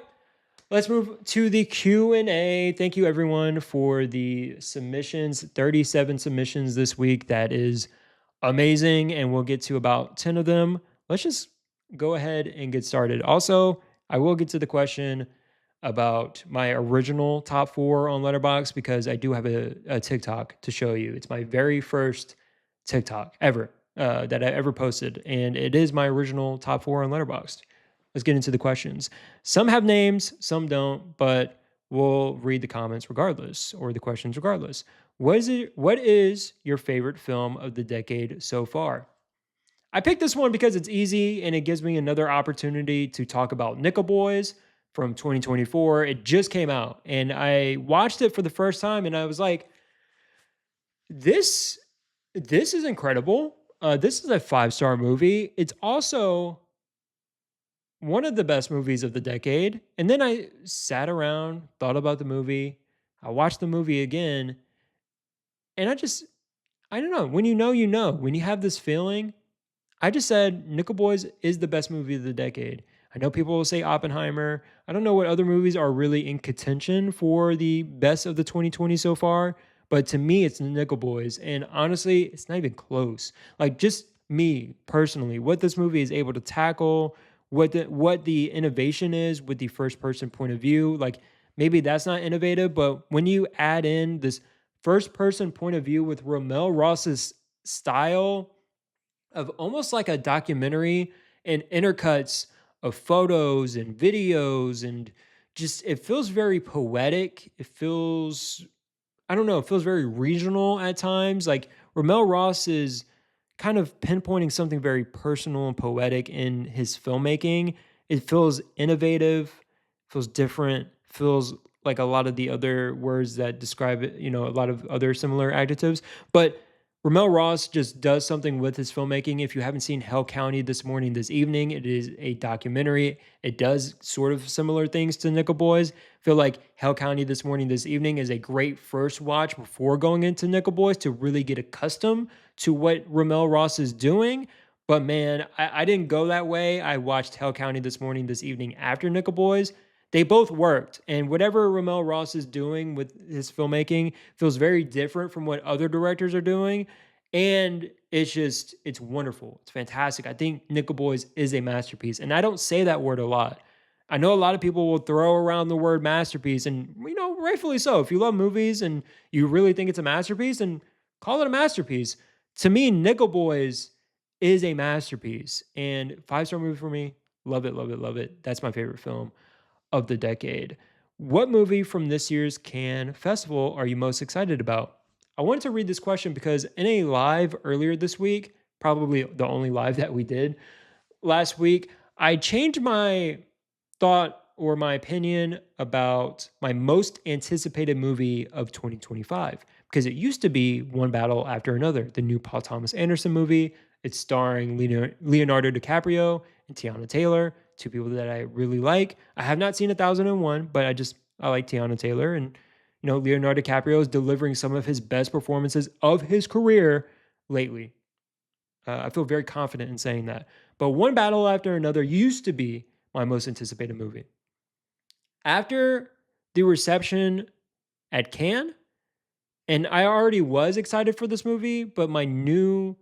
let's move to the Q&A. Thank you everyone for the submissions. 37 submissions this week. That is amazing, and we'll get to about 10 of them. Let's just go ahead and get started. Also, I will get to the question about my original top 4 on Letterboxd, because I do have a TikTok to show you. It's my very first TikTok ever that I ever posted, and it is my original top 4 on Letterboxd. Let's get into the questions. Some have names, some don't, but we'll read the comments regardless, or the questions regardless. What is your favorite film of the decade so far? I picked this one because it's easy and it gives me another opportunity to talk about Nickel Boys from 2024. It just came out and I watched it for the first time and I was like, this is incredible. This is a 5-star movie. It's also one of the best movies of the decade. And then I sat around, thought about the movie. I watched the movie again, and I don't know. When you know, you know. When you have this feeling, I just said Nickel Boys is the best movie of the decade. I know people will say Oppenheimer. I don't know what other movies are really in contention for the best of the 2020 so far, but to me, it's Nickel Boys. And honestly, it's not even close. Like, just me personally, what this movie is able to tackle, what the innovation is with the first person point of view. Like, maybe that's not innovative, but when you add in this first person point of view with Ramel Ross's style of almost like a documentary and intercuts of photos and videos, and just it feels very poetic. It feels, I don't know, it feels very regional at times. Like Ramel Ross is kind of pinpointing something very personal and poetic in his filmmaking. It feels innovative, feels different, feels like a lot of the other words that describe it, a lot of other similar adjectives. But Ramel Ross just does something with his filmmaking. If you haven't seen Hell County This Morning, This Evening, it is a documentary. It does sort of similar things to Nickel Boys. I feel like Hell County This Morning, This Evening is a great first watch before going into Nickel Boys to really get accustomed to what Ramel Ross is doing. But man, I didn't go that way. I watched Hell County This Morning, This Evening after Nickel Boys. They both worked. And whatever Ramel Ross is doing with his filmmaking feels very different from what other directors are doing. And it's wonderful. It's fantastic. I think Nickel Boys is a masterpiece. And I don't say that word a lot. I know a lot of people will throw around the word masterpiece, and, rightfully so. If you love movies and you really think it's a masterpiece, then call it a masterpiece. To me, Nickel Boys is a masterpiece. And 5-star movie for me. Love it, love it, love it. That's my favorite film of the decade. What movie from this year's Cannes Festival are you most excited about? I wanted to read this question because in a live earlier this week, probably the only live that we did last week, I changed my thought or my opinion about my most anticipated movie of 2025 because it used to be One Battle After Another, the new Paul Thomas Anderson movie. It's starring Leonardo DiCaprio and Tiana Taylor, two people that I really like. I have not seen 1001, but I like Tiana Taylor, and Leonardo DiCaprio is delivering some of his best performances of his career lately. I feel very confident in saying that. But One Battle After Another used to be my most anticipated movie. After the reception at Cannes, and I already was excited for this movie, but my new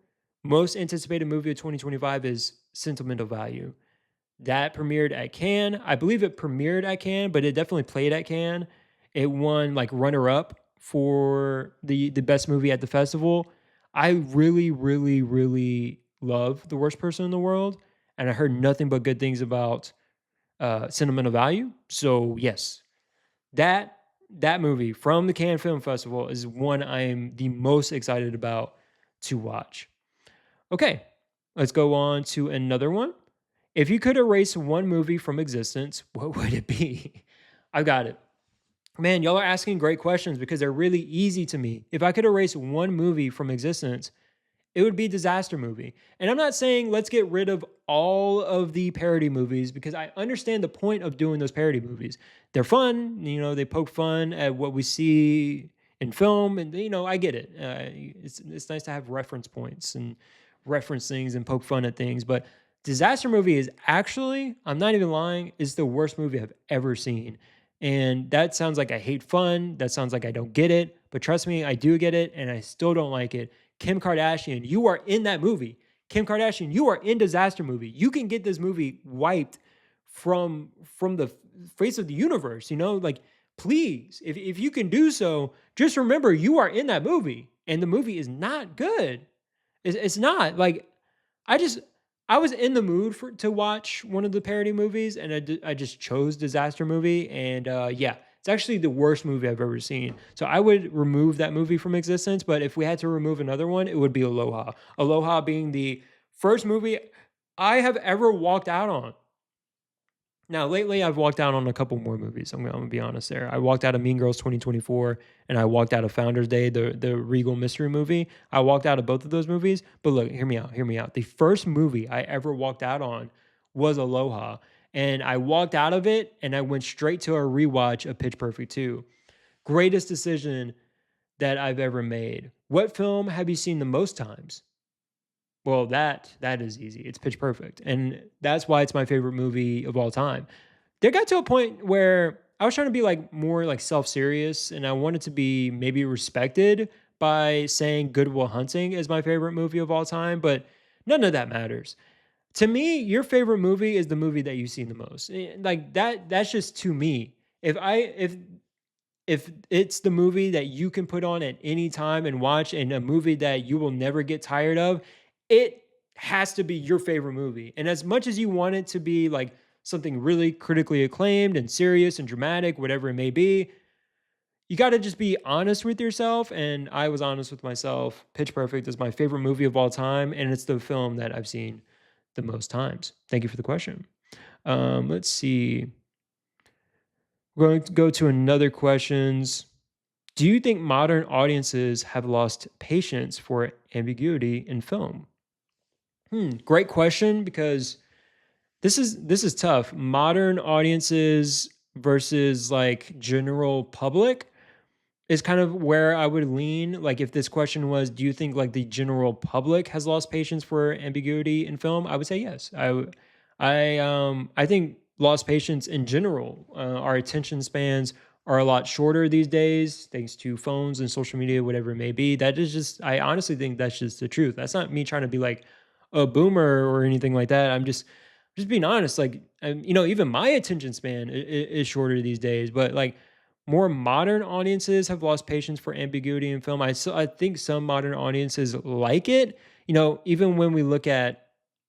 most anticipated movie of 2025 is Sentimental Value. That premiered at Cannes. I believe it premiered at Cannes, but it definitely played at Cannes. It won like runner-up for the best movie at the festival. I really, really, really love The Worst Person in the World, and I heard nothing but good things about Sentimental Value. So yes, that movie from the Cannes Film Festival is one I am the most excited about to watch. Okay, let's go on to another one. If you could erase one movie from existence, what would it be? I've got it. Man, y'all are asking great questions because they're really easy to me. If I could erase one movie from existence, it would be Disaster Movie. And I'm not saying let's get rid of all of the parody movies because I understand the point of doing those parody movies. They're fun, they poke fun at what we see in film, and I get it. It's nice to have reference points and reference things and poke fun at things, but Disaster Movie is actually, I'm not even lying, is the worst movie I've ever seen. And that sounds like I hate fun. That sounds like I don't get it. But trust me, I do get it, and I still don't like it. Kim Kardashian, you are in that movie. Kim Kardashian, you are in Disaster Movie. You can get this movie wiped from the face of the universe, like, please, if you can do so, just remember you are in that movie, and the movie is not good. It's not. Like, I was in the mood to watch one of the parody movies, and I just chose Disaster Movie, and yeah, it's actually the worst movie I've ever seen. So I would remove that movie from existence, but if we had to remove another one, it would be Aloha. Aloha being the first movie I have ever walked out on. Now, lately, I've walked out on a couple more movies. I'm going to be honest there. I walked out of Mean Girls 2024, and I walked out of Founders Day, the Regal mystery movie. I walked out of both of those movies. But look, hear me out. The first movie I ever walked out on was Aloha. And I walked out of it, and I went straight to a rewatch of Pitch Perfect 2. Greatest decision that I've ever made. What film have you seen the most times? Well, that is easy. It's Pitch Perfect. And that's why it's my favorite movie of all time. There got to a point where I was trying to be like more like self-serious, and I wanted to be maybe respected by saying Good Will Hunting is my favorite movie of all time, but none of that matters. To me, your favorite movie is the movie that you've seen the most. Like that's just to me. If it's the movie that you can put on at any time and watch, and a movie that you will never get tired of, it has to be your favorite movie. And as much as you want it to be like something really critically acclaimed and serious and dramatic, whatever it may be, you got to just be honest with yourself. And I was honest with myself. Pitch Perfect is my favorite movie of all time, and it's the film that I've seen the most times. Thank you for the question. Let's see. We're going to go to another questions. Do you think modern audiences have lost patience for ambiguity in film? Great question, because this is tough. Modern audiences versus like general public is kind of where I would lean. Like, if this question was, do you think like the general public has lost patience for ambiguity in film? I would say yes. I think lost patience in general. Our attention spans are a lot shorter these days, thanks to phones and social media, whatever it may be. That is just, I honestly think that's just the truth. That's not me trying to be like a boomer or anything like that. I'm just being honest. Like, even my attention span is shorter these days, but like more modern audiences have lost patience for ambiguity in film. I think some modern audiences like it. Even when we look at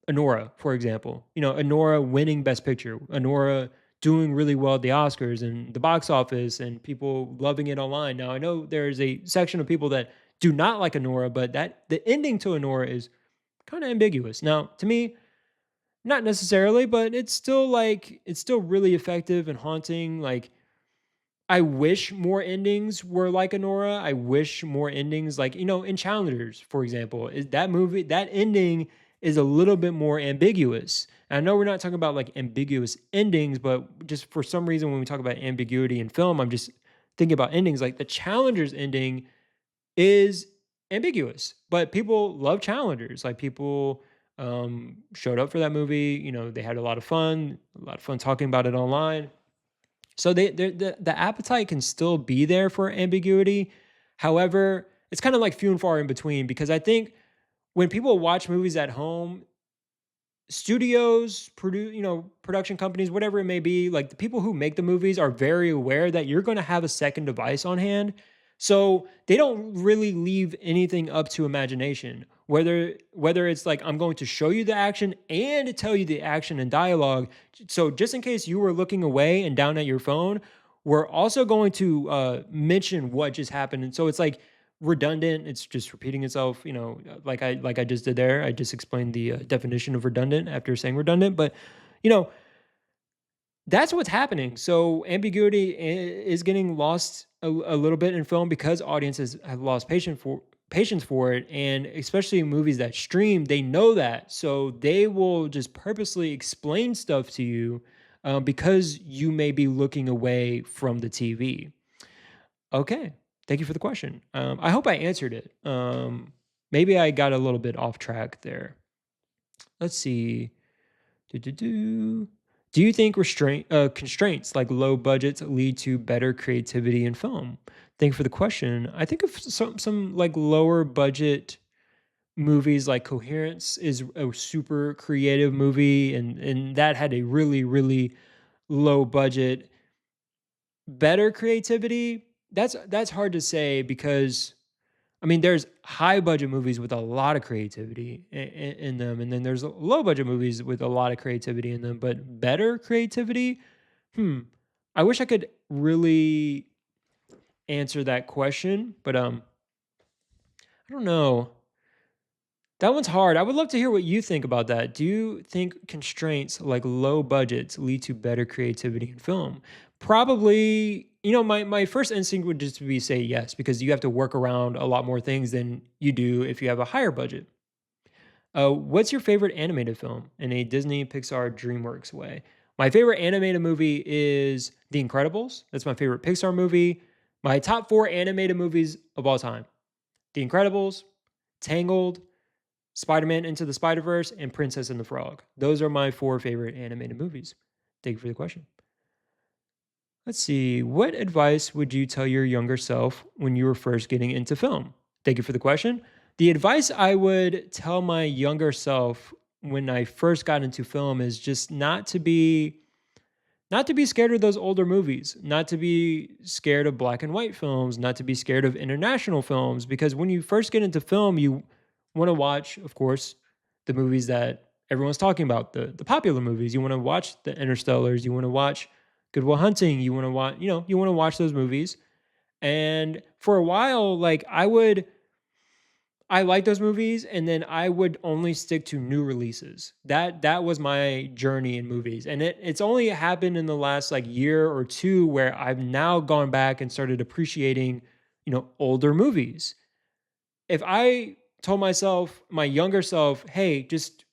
Anora, for example, Anora winning Best Picture, Anora doing really well at the Oscars and the box office, and people loving it online. Now, I know there's a section of people that do not like Anora, but that the ending to Anora is kind of ambiguous. Now, to me, not necessarily, but it's still really effective and haunting. Like, I wish more endings were like Anora. I wish more endings, like, in Challengers, for example, is that movie, that ending is a little bit more ambiguous. And I know we're not talking about like ambiguous endings, but just for some reason, when we talk about ambiguity in film, I'm just thinking about endings. Like, the Challengers ending is ambiguous, but people love Challengers. Like, people showed up for that movie. They had a lot of fun talking about it online. So the appetite can still be there for ambiguity. However, it's kind of like few and far in between, because I think when people watch movies at home, studios, production companies, whatever it may be, like the people who make the movies are very aware that you're going to have a second device on hand. So they don't really leave anything up to imagination. Whether it's like, I'm going to show you the action and tell you the action and dialogue. So just in case you were looking away and down at your phone, we're also going to mention what just happened. And so it's like redundant. It's just repeating itself. Like I just did there. I just explained the definition of redundant after saying redundant. But you know, that's what's happening. So ambiguity is getting lost a little bit in film, because audiences have lost patience for it, and especially in movies that stream, they know that, so they will just purposely explain stuff to you, because you may be looking away from the TV. Okay, thank you for the question. I hope I answered it. Maybe I got a little bit off track there. Let's see. Do you think constraints like low budgets lead to better creativity in film? Thank you for the question. I think of some like lower budget movies, like Coherence is a super creative movie, and that had a really, really low budget. Better creativity, that's hard to say, because there's high budget movies with a lot of creativity in them, and then there's low budget movies with a lot of creativity in them. But better creativity, hmm, I wish I could really answer that question, but I don't know. That one's hard. I would love to hear what you think about that. Do you think constraints like low budgets lead to better creativity in film? Probably, my first instinct would just be say yes, because you have to work around a lot more things than you do if you have a higher budget. What's your favorite animated film in a Disney, Pixar, DreamWorks way? My favorite animated movie is The Incredibles. That's my favorite Pixar movie. My top four animated movies of all time: The Incredibles, Tangled, Spider-Man Into the Spider-Verse, and Princess and the Frog. Those are my four favorite animated movies. Thank you for the question. Let's see. What advice would you tell your younger self when you were first getting into film? Thank you for the question. The advice I would tell my younger self when I first got into film is just not to be scared of those older movies, not to be scared of black and white films, not to be scared of international films, because when you first get into film, you want to watch, of course, the movies that everyone's talking about, the popular movies. You want to watch the Interstellars, you want to watch Good Will Hunting, you want to watch, you want to watch those movies. And for a while, like I like those movies, and then I would only stick to new releases. That was my journey in movies, and it's only happened in the last like year or two where I've now gone back and started appreciating older movies. If I told myself, my younger self, hey, just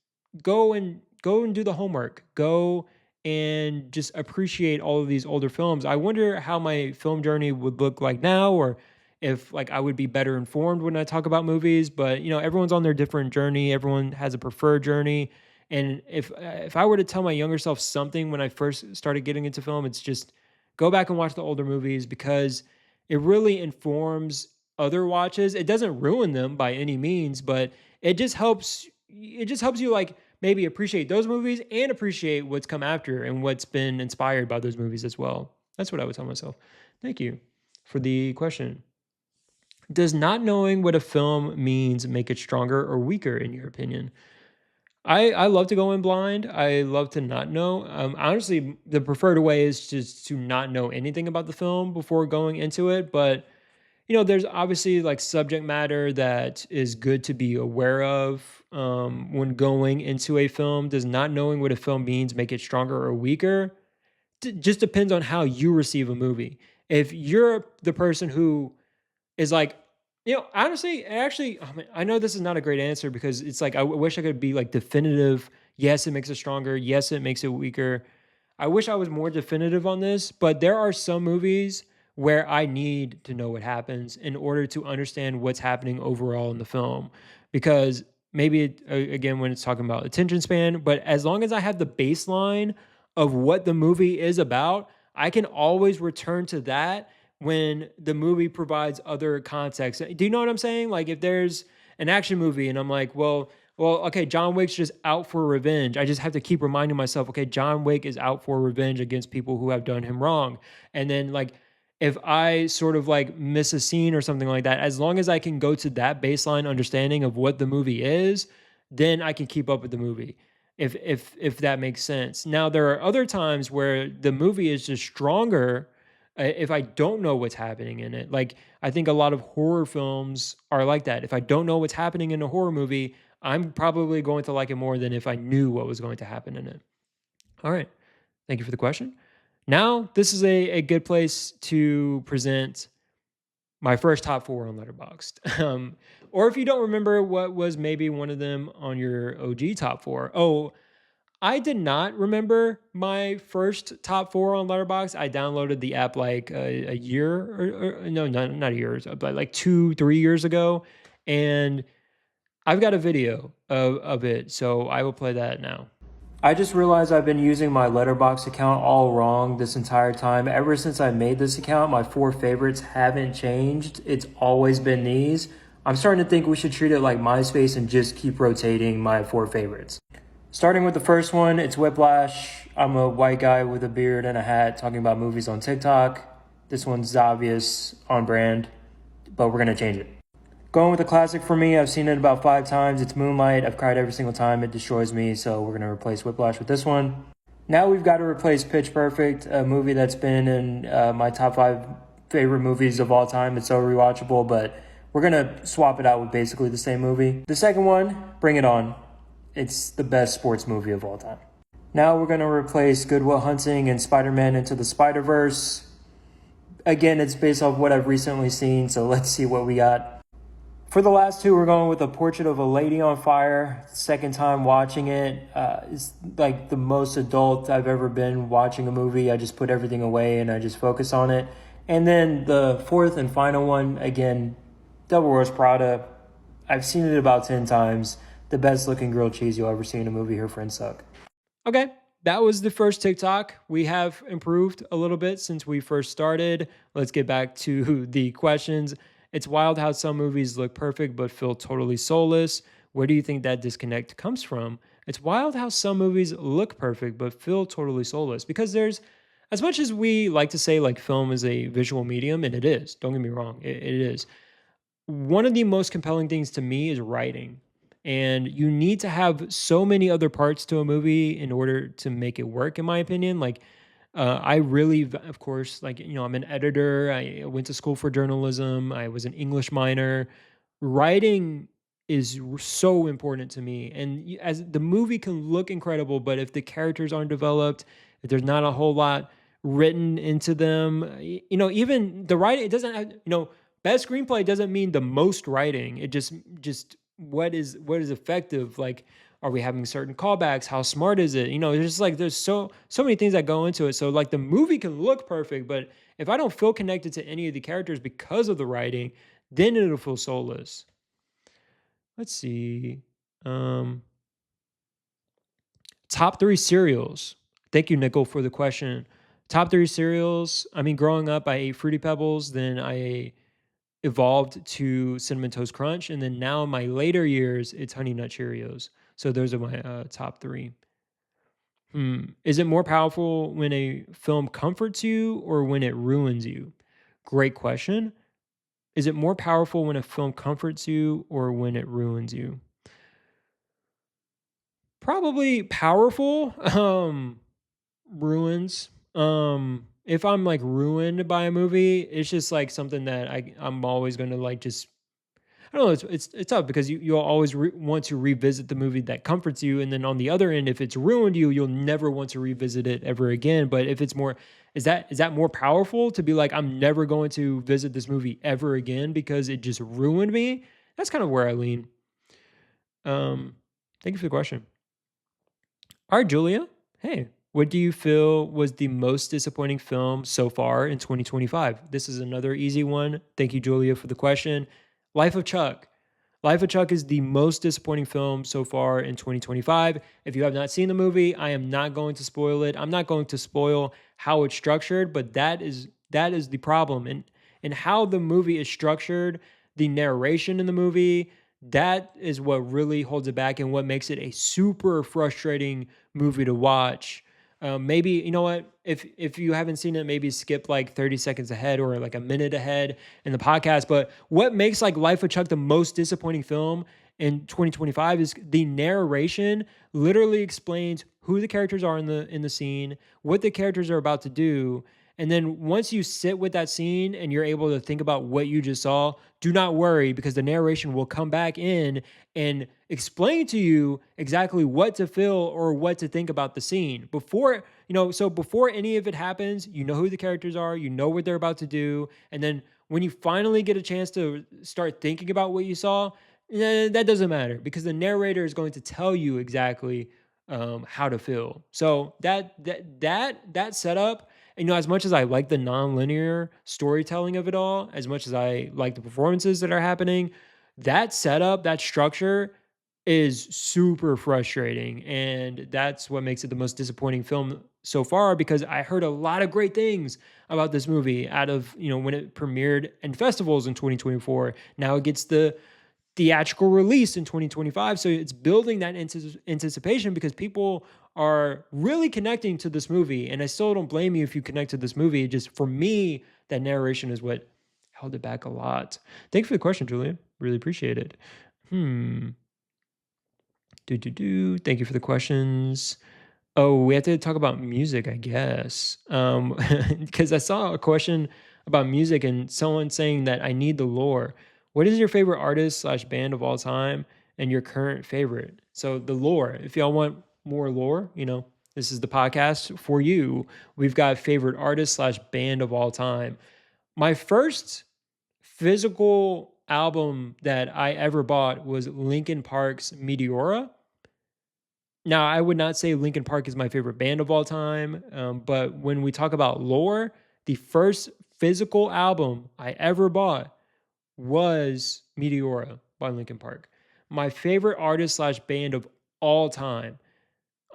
go and do the homework, go and just appreciate all of these older films, I wonder how my film journey would look like now, or if like I would be better informed when I talk about movies. But everyone's on their different journey, everyone has a preferred journey. And if I were to tell my younger self something when I first started getting into film, it's just go back and watch the older movies, because it really informs other watches. It doesn't ruin them by any means, but it just helps you like maybe appreciate those movies and appreciate what's come after and what's been inspired by those movies as well. That's what I would tell myself. Thank you for the question. Does not knowing what a film means make it stronger or weaker in your opinion? I love to go in blind. I love to not know. Honestly, the preferred way is just to not know anything about the film before going into it. But there's obviously like subject matter that is good to be aware of when going into a film. Does not knowing what a film means make it stronger or weaker? Just depends on how you receive a movie. If you're the person who is like, honestly, actually, I mean, I know this is not a great answer, because it's like, I wish I could be like definitive. Yes, it makes it stronger. Yes, it makes it weaker. I wish I was more definitive on this, but there are some movies where I need to know what happens in order to understand what's happening overall in the film. Because maybe, again, when it's talking about attention span, but as long as I have the baseline of what the movie is about, I can always return to that when the movie provides other context. Do you know what I'm saying? Like if there's an action movie and I'm like, well, okay, John Wick's just out for revenge. I just have to keep reminding myself, okay, John Wick is out for revenge against people who have done him wrong. And then like if I sort of like miss a scene or something like that, as long as I can go to that baseline understanding of what the movie is, then I can keep up with the movie. If that makes sense. Now there are other times where the movie is just stronger if I don't know what's happening in it. Like I think a lot of horror films are like that. If I don't know what's happening in a horror movie, I'm probably going to like it more than if I knew what was going to happen in it. All right. Thank you for the question. Now, this is a good place to present my first top four on Letterboxd. Or if you don't remember what was maybe one of them on your OG top four. Oh, I did not remember my first top four on Letterboxd. I downloaded the app like a year, or no, not a year, but like 2, 3 years ago. And I've got a video of it, so I will play that now. I just realized I've been using my Letterboxd account all wrong this entire time. Ever since I made this account, my four favorites haven't changed. It's always been these. I'm starting to think we should treat it like MySpace and just keep rotating my four favorites. Starting with the first one, it's Whiplash. I'm a white guy with a beard and a hat talking about movies on TikTok. This one's obvious, on brand, but we're going to change it. Going with a classic for me, I've seen it about 5 times. It's Moonlight. I've cried every single time. It destroys me, so we're going to replace Whiplash with this one. Now we've got to replace Pitch Perfect, a movie that's been in my top 5 favorite movies of all time. It's so rewatchable, but we're going to swap it out with basically the same movie. The second one, Bring It On. It's the best sports movie of all time. Now we're going to replace Good Will Hunting and Spider-Man Into the Spider-Verse. Again, it's based off what I've recently seen, so let's see what we got. For the last two, we're going with A Portrait of a Lady on Fire. Second time watching it. It's like the most adult I've ever been watching a movie. I just put everything away and I just focus on it. And then the fourth and final one, again, Devil Wears Prada. I've seen it about 10 times. The best looking grilled cheese you'll ever see in a movie. Her friends suck. Okay, that was the first TikTok. We have improved a little bit since we first started. Let's get back to the questions. It's wild how some movies look perfect but feel totally soulless. Where do you think that disconnect comes from? It's wild how some movies look perfect but feel totally soulless. Because there's, as much as we like to say like film is a visual medium, and it is, don't get me wrong, it is. One of the most compelling things to me is writing. And you need to have so many other parts to a movie in order to make it work, in my opinion. Like, I really, of course, like, I'm an editor. I went to school for journalism. I was an English minor. Writing is so important to me. And as the movie can look incredible, but if the characters aren't developed, if there's not a whole lot written into them, even the writing, it doesn't have, best screenplay doesn't mean the most writing. It just what is effective. Like, are we having certain callbacks? How smart is it? There's just like there's so many things that go into it. So like the movie can look perfect, but if I don't feel connected to any of the characters because of the writing, then it'll feel soulless. Let's see. Um, Top three cereals. Thank you, Nickel, for the question. Top three cereals. I mean, growing up, I ate Fruity Pebbles. Then I evolved to Cinnamon Toast Crunch. And then now in my later years, it's Honey Nut Cheerios. So those are my top three. Is it more powerful when a film comforts you or when it ruins you? Great question. Is it more powerful when a film comforts you or when it ruins you? Probably powerful. Ruins. If I'm like ruined by a movie, it's just like something that I'm always going to like just I don't know. It's tough because you'll always want to revisit the movie that comforts you, and then on the other end, if it's ruined you, you'll never want to revisit it ever again. But if it's more, is that more powerful to be like I'm never going to visit this movie ever again because it just ruined me? That's kind of where I lean. Um, Thank you for the question. All right, Julia. Hey, what do you feel was the most disappointing film so far in 2025? This is another easy one. Thank you, Julia, for the question. Life of Chuck. Life of Chuck is the most disappointing film so far in 2025. If you have not seen the movie, I am not going to spoil it. I'm not going to spoil how it's structured, but that is the problem. And how the movie is structured, the narration in the movie, that is what really holds it back and what makes it a super frustrating movie to watch. Maybe you know what? If you haven't seen it, maybe skip like 30 seconds ahead or like a minute ahead in the podcast. But what makes like Life of Chuck the most disappointing film in 2025 is the narration literally explains who the characters are in the scene, what the characters are about to do. And then once you sit with that scene and you're able to think about what you just saw, do not worry because the narration will come back in and explain to you exactly what to feel or what to think about the scene. Before any of it happens, you know who the characters are, you know what they're about to do. And then when you finally get a chance to start thinking about what you saw, that doesn't matter because the narrator is going to tell you exactly how to feel. So that setup, as much as I like the nonlinear storytelling of it all, as much as I like the performances that are happening, that setup, that structure is super frustrating. And that's what makes it the most disappointing film so far because I heard a lot of great things about this movie out of, when it premiered in festivals in 2024. Now it gets the theatrical release in 2025. So it's building that anticipation because people are really connecting to this movie. And I still don't blame you if you connect to this movie. Just for me, that narration is what held it back a lot. Thanks for the question, Julia. Really appreciate it. Thank you for the questions. Oh, we have to talk about music, I guess. Because I saw a question about music and someone saying that I need the lore. What is your favorite artist/band of all time and your current favorite? So the lore. If y'all want more lore, this is the podcast for you. We've got favorite artist/band of all time. My first physical album that I ever bought was Linkin Park's Meteora. Now, I would not say Linkin Park is my favorite band of all time, but when we talk about lore, the first physical album I ever bought was Meteora by Linkin Park. My favorite artist/band of all time.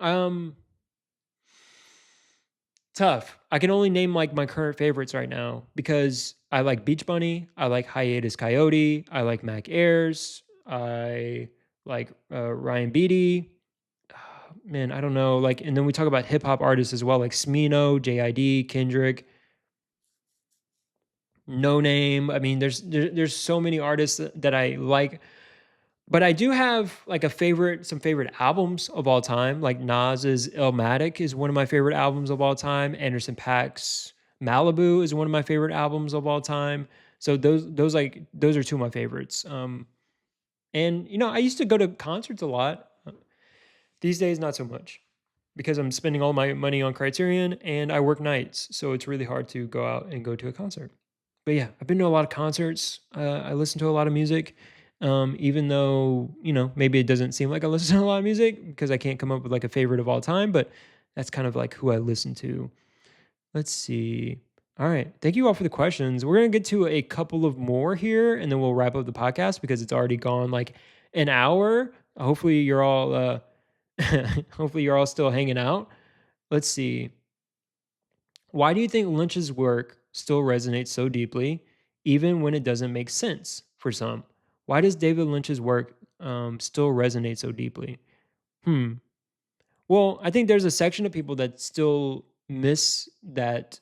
Um, Tough. I can only name like my current favorites right now because I like Beach Bunny, I like Hiatus Coyote, I like Mac Ayres, I like Ryan Beatty. Man, I don't know. Like, and then we talk about hip hop artists as well, like Smino, JID, Kendrick, No Name. I mean, there's so many artists that I like, but I do have like some favorite albums of all time. Like Nas's Illmatic is one of my favorite albums of all time. Anderson .Paak's Malibu is one of my favorite albums of all time. So those are two of my favorites. And I used to go to concerts a lot. These days, not so much because I'm spending all my money on Criterion and I work nights. So it's really hard to go out and go to a concert. But yeah, I've been to a lot of concerts. I listen to a lot of music, even though maybe it doesn't seem like I listen to a lot of music because I can't come up with like a favorite of all time. But that's kind of like who I listen to. Let's see. All right, thank you all for the questions. We're gonna get to a couple of more here, and then we'll wrap up the podcast because it's already gone like an hour. Hopefully, you're all hopefully you're all still hanging out. Let's see. Why do you think Lynch's work still resonates so deeply, even when it doesn't make sense for some? Why does David Lynch's work still resonate so deeply? Hmm. Well, I think there's a section of people that still miss that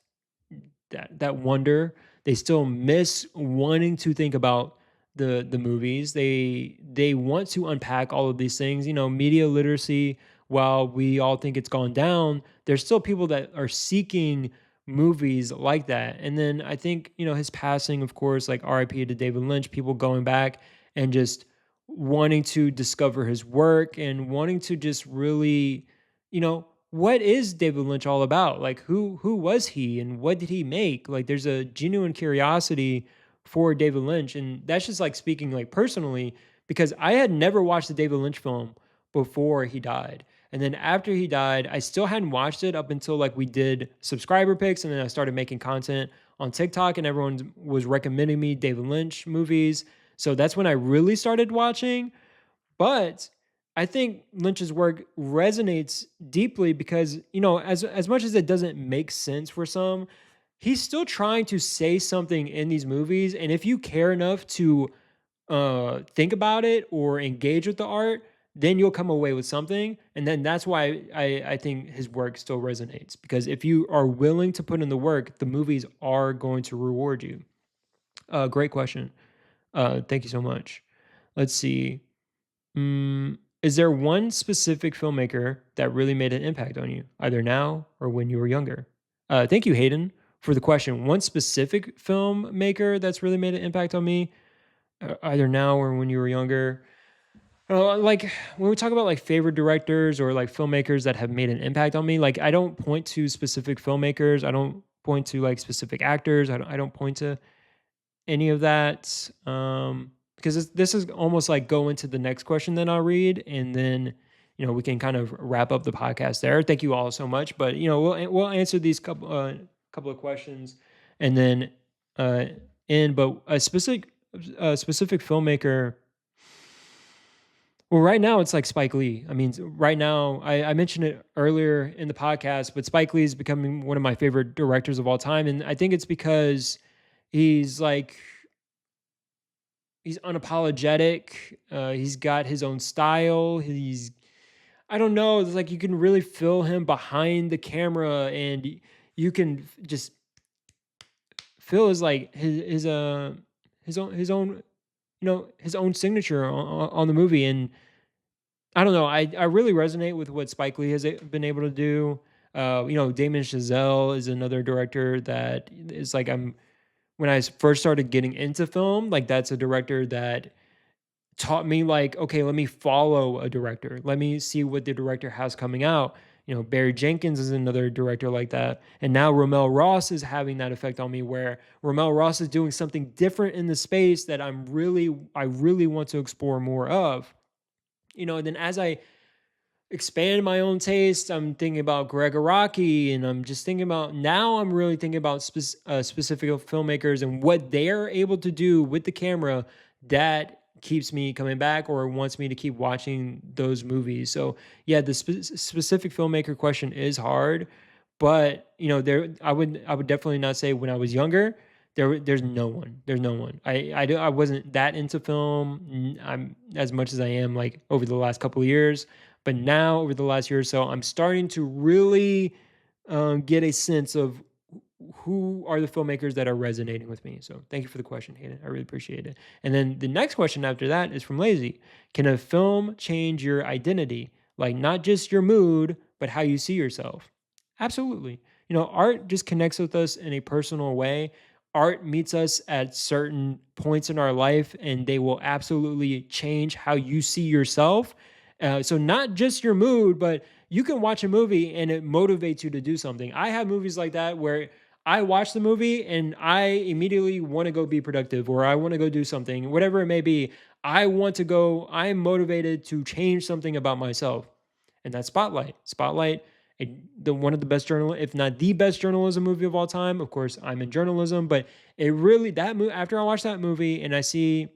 wonder. They still miss wanting to think about the movies. They want to unpack all of these things. Media literacy. While we all think it's gone down, there's still people that are seeking movies like that. And then I think his passing, of course, like R.I.P. to David Lynch. People going back and just wanting to discover his work and wanting to just really, what is David Lynch all about? Like who was he and what did he make? Like there's a genuine curiosity for David Lynch, and that's just like speaking like personally because I had never watched the David Lynch film before he died. And then after he died, I still hadn't watched it up until like we did subscriber picks and then I started making content on TikTok and everyone was recommending me David Lynch movies. So that's when I really started watching. But I think Lynch's work resonates deeply because, as much as it doesn't make sense for some, he's still trying to say something in these movies. And if you care enough to think about it or engage with the art, then you'll come away with something. And then that's why I think his work still resonates. Because if you are willing to put in the work, the movies are going to reward you. Great question. Thank you so much. Let's see. Is there one specific filmmaker that really made an impact on you, either now or when you were younger? Thank you, Hayden, for the question. One specific filmmaker that's really made an impact on me, either now or when you were younger. Like when we talk about like favorite directors or like filmmakers that have made an impact on me, like I don't point to specific filmmakers. I don't point to like specific actors. I don't point to any of that. Because this is almost like go into the next question that I'll read, and then we can kind of wrap up the podcast there. Thank you all so much, but we'll answer these couple of questions, and then end. But a specific filmmaker. Well, right now it's like Spike Lee. I mean, right now I mentioned it earlier in the podcast, but Spike Lee is becoming one of my favorite directors of all time, and I think it's because he's like he's unapologetic. He's got his own style. I don't know. It's like you can really feel him behind the camera, and you can just feel his own his own signature on the movie. And I don't know. I really resonate with what Spike Lee has been able to do. Damien Chazelle is another director that is like when I first started getting into film, like that's a director that taught me like, okay, let me follow a director. Let me see what the director has coming out. Barry Jenkins is another director like that. And now Romel Ross is having that effect on me where Romel Ross is doing something different in the space that I really want to explore more of. And then as I expand my own taste, I'm thinking about Greg Araki, and I'm just thinking about now I'm really thinking about specific filmmakers and what they're able to do with the camera that keeps me coming back or wants me to keep watching those movies. So yeah, the specific filmmaker question is hard, but there I would definitely not say when I was younger. There's no one. There's no one. I wasn't that into film. I'm as much as I am like over the last couple of years, but now over the last year or so, I'm starting to really get a sense of who are the filmmakers that are resonating with me. So thank you for the question, Hayden. I really appreciate it. And then the next question after that is from Lazy. Can a film change your identity? Like not just your mood, but how you see yourself? Absolutely. Art just connects with us in a personal way. Art meets us at certain points in our life, and they will absolutely change how you see yourself. So not just your mood, but you can watch a movie and it motivates you to do something. I have movies like that where I watch the movie and I immediately want to go be productive, or I want to go do something, whatever it may be. I'm motivated to change something about myself. And that's Spotlight. Spotlight, the one of the best journal, if not the best journalism movie of all time. Of course, I'm in journalism, but it really that movie. After I watch that movie and I see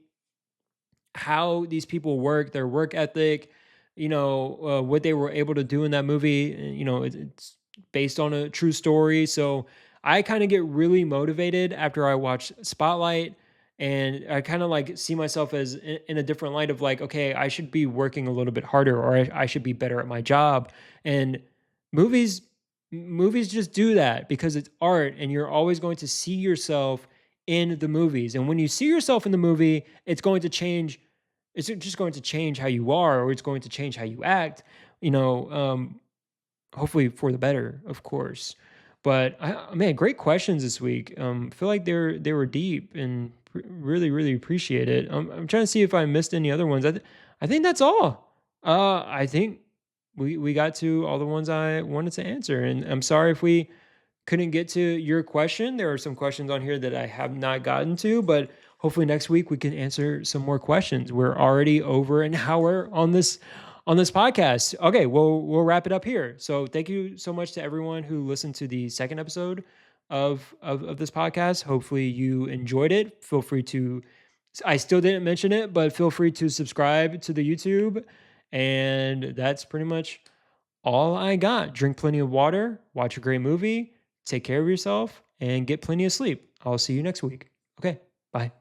how these people work, their work ethic, what they were able to do in that movie. It's based on a true story. So I kind of get really motivated after I watch Spotlight. And I kind of like see myself as in a different light of like, okay, I should be working a little bit harder, or I should be better at my job. And movies, movies just do that because it's art and you're always going to see yourself in the movies. And when you see yourself in the movie, it's just going to change how you are, or it's going to change how you act, you know, um, hopefully for the better, of course. But man, great questions this week. I feel like they were deep and really, really appreciate it. I'm trying to see if I missed any other ones. I think that's all. I think we got to all the ones I wanted to answer. And I'm sorry if we couldn't get to your question. There are some questions on here that I have not gotten to, but hopefully next week we can answer some more questions. We're already over an hour on this podcast. Okay, we'll wrap it up here. So thank you so much to everyone who listened to the second episode of this podcast. Hopefully you enjoyed it. Feel free to I still didn't mention it, but feel free to subscribe to the YouTube. And that's pretty much all I got. Drink plenty of water, watch a great movie, take care of yourself, and get plenty of sleep. I'll see you next week. Okay, bye.